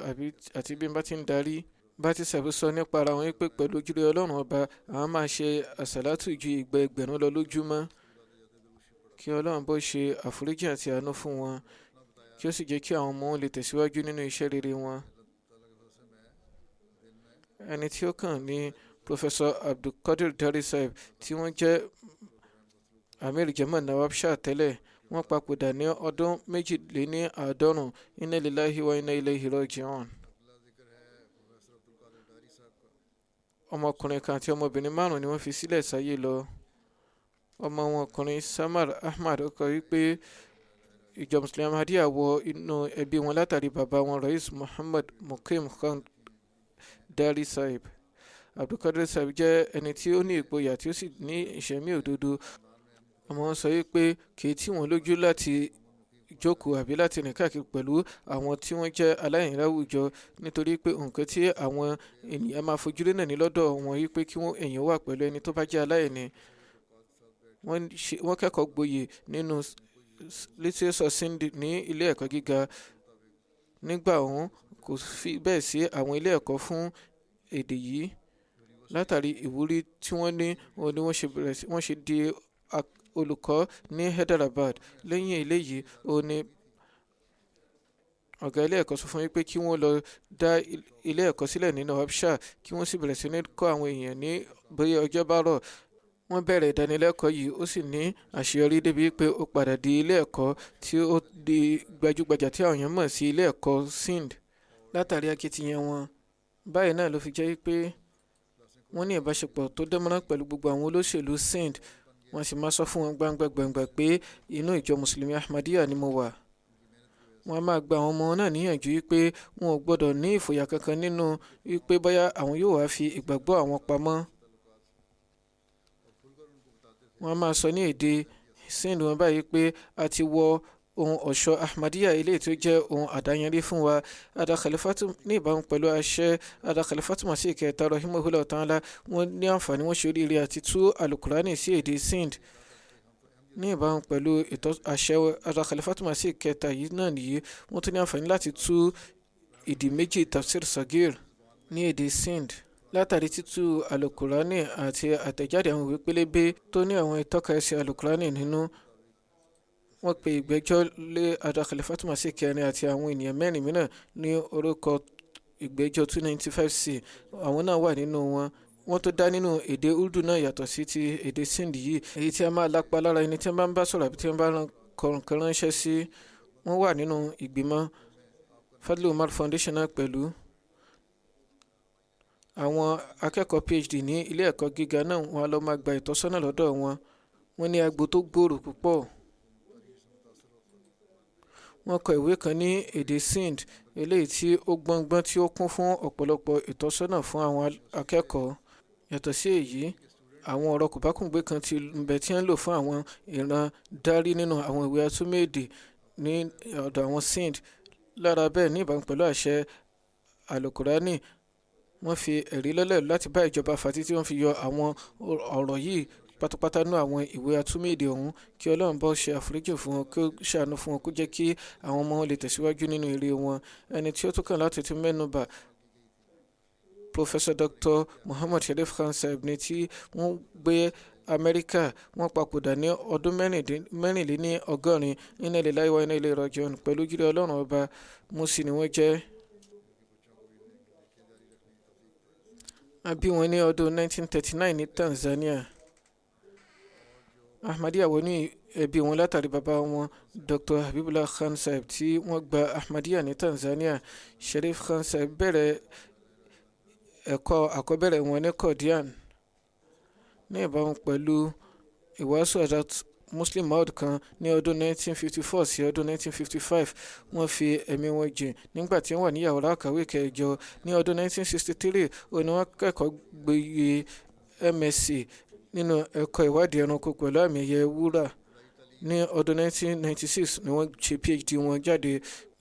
àti bí n bá ti ń darí. bá ti sọ nípa ara wọn pé pẹ̀lú ojúrere ọlọ́run ọba àwọn máa ṣe àsàlátù ju ìgbà ẹgbẹ̀rún lọ lójúmọ́. kí ọlọ́run bó ṣe àforíjì àti àánú fún wọn kí ó sì jẹ́ kí àwọn ọmọ wọn lè tẹ̀síwájú nínú iṣẹ́ rere wọn. ẹni tí ó kàn ní Professor Abdulkadir Dari Saheb tí wọ́n jẹ́ Amir Jama Nawab Shah tẹ́lẹ̀. wọ́n papòdà ní ọdún 92. Inna lillahi wa inna ilayhi raji'un. ọmọkùnrin kan àti ọmọbìnrin 5 ni wọ́n fi sílẹ̀ sáyé lọ. ọmọ wọn ọkùnrin Samar Ahmad kọ wípé ìjọ Mùsùlùmí Ahmadiyya wọ inú ẹbí wọn látàrí bàbá wọn Rais Muhammad Muqim Khan Dari Saheb. Abdulkadir Saheb jẹ́ ẹni tí ó ní ìgboyà tí ó sì ní ìṣẹ̀mí òdodo. ọmọ wọn sọ wípé kì í tì wọ́n lójú láti jókòó àbí láti rìn káàkiri pẹ̀lú àwọn tí wọ́n jẹ́ aláìní láwùjọ nítorí pé nǹkan tí àwọn ènìyàn máa fojú rí náà ní lọ́dọ̀ wọn yìí pé kí èèyàn wà pẹ̀lú ẹni tó bá jẹ́ aláìní. wọ́n kẹ́kọ̀ọ́ gboyè nínú literature Sindh ní ilé ẹ̀kọ́ gíga. nígbà ọ̀hún kò fi bẹ́ẹ̀ sí àwọn ilé ẹ̀kọ́ fún èdè yìí. látàrí ìwúrí tí wọ́n ní òun ni wọ́n ṣe di olùkọ́ ní Hyderabad. lẹ́yìn eléyìí òun ni ọ̀gá ilé ẹ̀kọ́ sọ fún wípé kí wọ́n lọ dá ilé ẹ̀kọ́ sílẹ̀ ní Nawab Shah kí wọ́n sì bẹ̀rẹ̀ sí ní kọ́ àwọn èèyàn ní bóyá ọjọ́ bá rọ̀. wọ́n bẹ̀rẹ̀ ìdánilẹ́kọ̀ọ́ yìí ó sì ní àṣeyọrí débi pé ó padà di ilé ẹ̀kọ́ tí ó di gbajúgbajà tí àwọn èèyàn mọ̀ sí ilé ẹ̀kọ́ Sindh látàrí akitiyan wọn. báyìí náà ló fi jẹ́ pé wọ́n ní ìbáṣepọ̀ tó dánmọ́rán pẹ̀lú gbogbo àwọn olóṣèlú Sindh. wọ́n sì máa sọ fún wọn gbangba pé inú ìjọ Mùsùlùmí Ahmadiyya ni mo wà. wọ́n máa gba àwọn ọmọ náà níyànjú wípé wọn ò gbọ́dọ̀ ní ìfòyà kankan nínú wípé bóyá àwọn yóò wá fi ìgbàgbọ́ àwọn pamọ́. wọ́n máa sọ ní èdè Sindh wọn báyìí pé a ti wọ ohun ọ̀ṣọ́ Ahmadiyya ilé tí ó jẹ́ ohun àdáyanrí fún wa. Ada Khalifatu ní ìbámu pẹ̀lú àṣẹ Ada Khalifatu Masih kẹta rahimahullah ta'ala wọ́n ní àǹfààní wọ́n ṣe oríire àti tú alukurani sí èdè Sindh. ní ìbámu pẹ̀lú àṣẹ Ada Khalifatu Masih kẹta yìí náà nìyí wọ́n tún ní àǹfààní láti tú ìdí méjì tafsir sagir ní èdè Sindh. látàrí títú alukurani àti àtẹ̀jáde àwọn ìwé pélébé tó ní àwọn ìtọ́ka ẹsẹ̀ alukurani nínú. wọ́n pe ìgbẹ́jọ́ lé Ada Khalifatu Masih kẹrin àti àwọn ènìyàn 4 mìíràn ní orúkọ ìgbẹ́jọ́ 295C. àwọn náà wà nínú wọn. wọ́n tó dá nínú èdè Urdu náà yàtọ̀ sí ti èdè Sindh yìí èyí tí a máa lápá lára ẹni tí wọ́n bá ń bá sọ̀rọ̀ àbí tí wọ́n bá kọ̀ọ̀kan ránṣẹ́ sí. wọ́n wà nínú ìgbìmọ̀ Fadlu Umar Foundation náà pẹ̀lú. àwọn akẹ́kọ̀ọ́ PhD ní ilé ẹ̀kọ́ gíga náà wọ́n á lọ máa gba ìtọ́sọ́nà lọ́dọ̀ wọn. wọ́n ní agbo tó gbòòrò púpọ̀. wọ́n kọ ìwé kan ní èdè Sindh eléyìí tí ó gbọ̀ngbọ́n tí ó kún fún ọ̀pọ̀lọpọ̀ ìtọ́sọ́nà fún àwọn akẹ́kọ̀ọ́. yàtọ̀ sí èyí àwọn ọ̀rọ̀ kòbákùngbé kan ti ń bẹ tí wọ́n lò fún àwọn ìran dárí nínú àwọn ìwé atúmẹ̀dè ní ọ̀dọ̀ àwọn Sindh. lára bẹ́ẹ̀ ní ìbámu pẹ̀lú àṣẹ alukurani wọ́n fi ẹ̀rí lọ́lẹ̀ láti bá ìjọba fàtí tí wọ́n fi yọ àwọn ọ̀rọ̀ yìí pátápátá nú àwọn ìwé atúmẹ̀dè ọ̀hún kí Ọlọ́run bá ṣe àforíjì fún wọn kí ó ṣàánú fún wọn kó jẹ́ kí àwọn ọmọ wọn lè tẹ̀síwájú nínú ire wọn. ẹni tí ó tún kàn láti tún mẹ́nubà Professor Dr. Muhammad Sharif Khan Saheb ni tí wọ́n gbé Amẹ́ríkà. wọ́n papòdà ní ọdún 84. Inna lillahi wa inna ilayhi raji'un pẹ̀lú jíire Ọlọ́run ọba Mùsí ni wọ́n jẹ́. a bí wọn ní ọdún 1939 ní Tanzania. Ahmadiyya wọ ní ẹbí wọn látàrí bàbá wọn Dr. Habibullah Khan Saheb tí wọ́n gba Ahmadiyya ní Tanzania. Sharif Khan Saheb bẹ̀rẹ̀ ẹ̀kọ́ àkọ́bẹ̀rẹ̀ wọn ní Qadian. ní ìbámu pẹ̀lú ìwàásù Hazrat Muslim Maud kan ní ọdún 1954 sí ọdún 1955 wọ́n fi ẹ̀mí wọn jìn nígbà tí wọ́n wà ní yàrá àkàwé kẹjọ. ní ọdún 1963 òní wọ́n kẹ́kọ̀ọ́ gboyè MSc nínú ẹ̀kọ́ ìwádìí ẹranko pẹ̀lú àmì ẹ̀yẹ wúrà. ní ọdún 1996 ni wọ́n ṣe PhD wọn jáde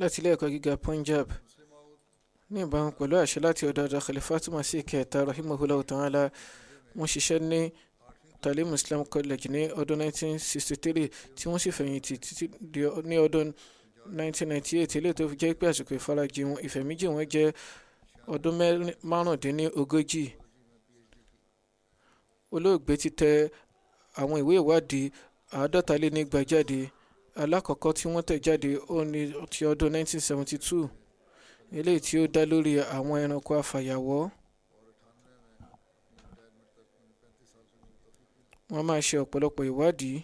láti ilé ẹ̀kọ́ gíga Punjab ní ìbámu pẹ̀lú àṣẹ láti ọ̀dọ̀ Dr. Khalifatul Masih kẹta rahimahullah ta'ala. wọ́n ṣiṣẹ́ ní Talim Islam College ní ọdún 1963 tí wọ́n sì fẹ̀yìntì títí ní ọdún 1998 eléyìí tó fi jẹ́ pé àsìkò ìfarajìn wọn ìfẹ̀míjì wọn jẹ́ ọdún márùndínlógójì. olóògbé ti tẹ àwọn ìwé ìwádìí 50 jáde. alákọ̀ọ́kọ́ tí wọ́n tẹ̀ jáde ó ní ti ọdún 1972 eléyìí tí ó dá lórí àwọn ẹranko afàyàwọ́. wọ́n máa ṣe ọ̀pọ̀lọpọ̀ ìwádìí.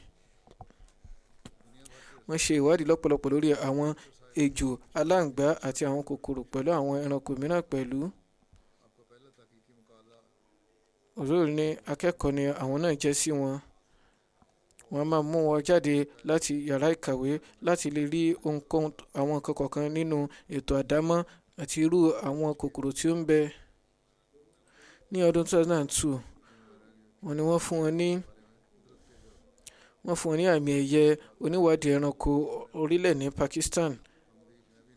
wọ́n ṣe ìwádìí lọ́pọ̀lọpọ̀ lórí àwọn ejò aláǹgbá àti àwọn kòkòrò pẹ̀lú àwọn ẹranko mìíràn pẹ̀lú. òróró ní akẹ́kọ̀ọ́ ni àwọn náà jẹ́ sí wọn. wọ́n máa mú wọn jáde láti yàrá ìkàwé láti lè rí ohunkóhun àwọn nǹkan kọ̀ọ̀kan nínú ètò àdámọ́ àti irú àwọn kòkòrò tí ó ń bẹ. ní ọdún 2002 wọ́n ní wọ́n fún wọn ní àmì ẹ̀yẹ oníwádìí ẹranko orílẹ̀ ní Pakistan.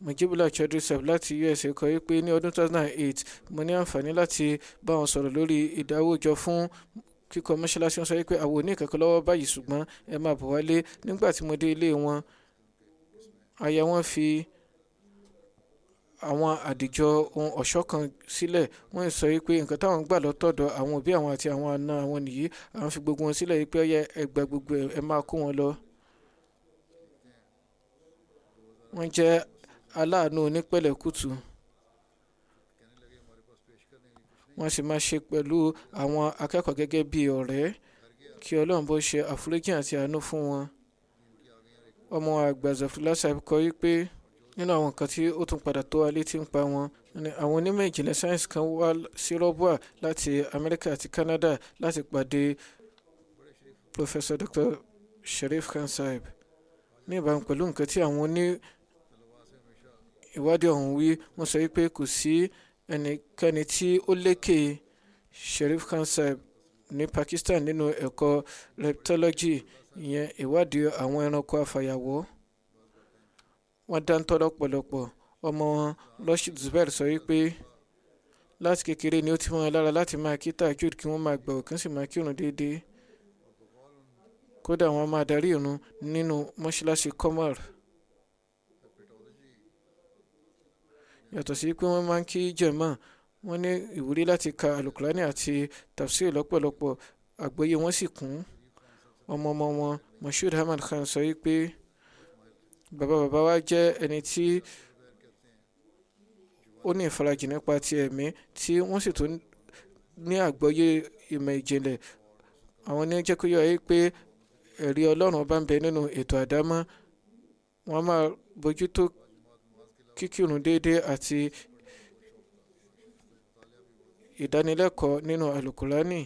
Mujibullah Chaudhry Sahib láti USA kọ wípé ní ọdún 2008 mo ní àǹfààní láti bá wọn sọ̀rọ̀ lórí ìdáwójọ fún kíkọ́ mọ́ṣáláṣí. wọ́n sọ wípé àwọn ò ní ìkẹ́kọ̀ọ́ lọ́wọ́ báyìí ṣùgbọ́n ẹ máa bọ̀ wálé. nígbà tí mo dé ilé wọn aya wọn fi àwọn àdìjọ ohun ọ̀ṣọ́ kan sílẹ̀. wọ́n sọ wípé nǹkan táwọn gbà lọ́tọ̀dọ̀ àwọn òbí àwọn àti àwọn àna àwọn nìyí. àwọn fi gbogbo wọn sílẹ̀ wípé ọyẹ ẹgbà gbogbo ẹ máa kó wọn lọ. wọ́n jẹ́ aláàánú onípẹ̀lẹ́kùtù. wọ́n sì máa ṣe pẹ̀lú àwọn akẹ́kọ̀ọ́ gẹ́gẹ́ bí ọ̀rẹ́ kí Ọlọ́run bó ṣe àforíjì àti àánú fún wọn. ọmọ àgbà Zafrullah Sahib kọ wípé nínú àwọn nǹkan tí ó tún padà tó wa létí ń pa wọn ni àwọn onímọ̀ ìjìnlẹ̀ sáyẹ́nsì kan wá sí Rọ́bùà láti Amẹ́ríkà àti Canada láti pàdé Professor Dr. Sharif Khan Sahib ní ìbámu pẹ̀lú nǹkan tí àwọn ìwádìí ọ̀hún wí. wọ́n sọ wípé kò sí ẹnikẹ́ni tí ó lékè Sharif Khan Sahib ní Pakistan nínú ẹ̀kọ́ reptology ìyẹn ìwádìí àwọn ẹranko afàyàwọ́. wọ́n dáńtọ́ lọ́pọ̀lọpọ̀. ọmọ wọn Rashid Zubair sọ wípé láti kékeré ni ó ti mọ́ wọn lára láti máa kí tahajjud kí wọ́n máa gbààwẹ̀ kí wọ́n sì máa kírun déédéé. kódà wọ́n máa darí ìrun nínú mọ́ṣáláṣí Qamar. yàtọ̀ sí pé wọ́n máa ń kí jàmá wọ́n ní ìwúrí láti ka alukurani àti tafsir lọ́pọ̀lọpọ̀. àgbọ́yé wọn sì kún. ọmọ wọn Moshood Ahmad Khan sọ wípé bàbá wa jẹ́ ẹni tí ó ní ìfarajìn nípa ti ẹ̀mí tí wọ́n sì tún ní àgbọ́yé ìmọ̀ ìjìnlẹ̀. àwọn ní jẹ́ kó yọ ayé pé ẹ̀rí Ọlọ́run bá ń bẹ nínú ètò àdámọ́. wọ́n máa bójútó kíkírun déédéé àti ìdánilẹ́kọ̀ọ́ nínú alukurani.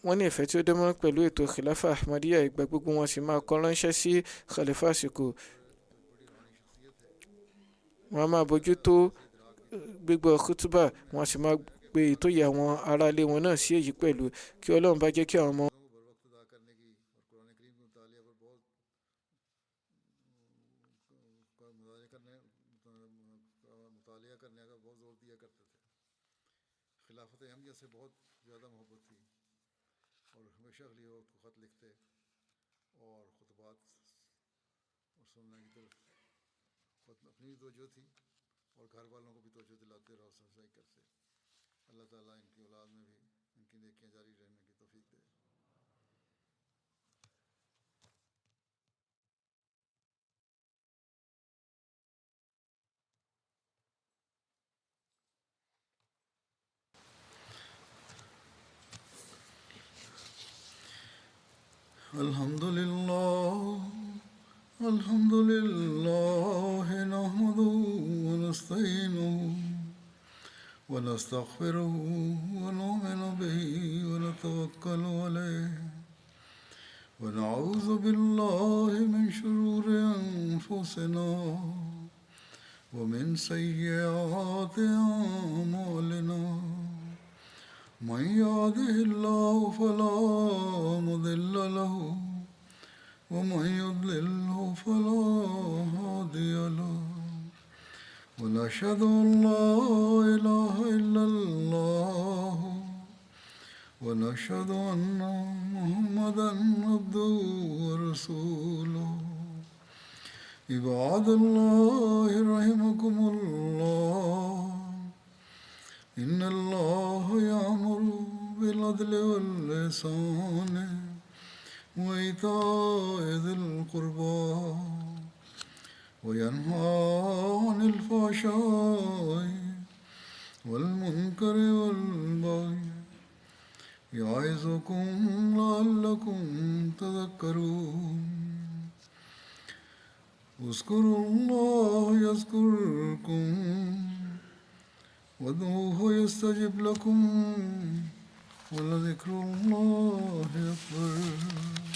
wọ́n ní ìfẹ́ tí ó dẹ́mọ́ pẹ̀lú ètò khilafa ahmadiyya ìgbà gbogbo wọn sì máa kọ ránṣẹ́ sí khalifa àsìkò. wọ́n máa bójútó gbígbọ́ kútúbà wọ́n sì máa pe ìtòyè àwọn aráalé wọn náà sí èyí pẹ̀lú kí Ọlọ́run bá jẹ́ kí àwọn ọmọ الحمد لله نحمده ونستعينه ونستغفره ونؤمن به ونتوكل عليه ونعوذ بالله من شرور أنفسنا ومن سيئات أعمالنا من يهده الله فلا مضل له ومن يضلله فلا هادي له ونشهد أن لا إله إلا الله ونشهد أن محمدا عبده ورسوله عباد الله رحمكم الله إن الله يأمر بالعدل والإحسان وإيتاء ذي القربى وينهى عن الفحشاء والمنكر والبغي يعظكم لعلكم تذكرون اذكروا الله يذكركم وادعوه يستجب لكم ولذكر الله أكبر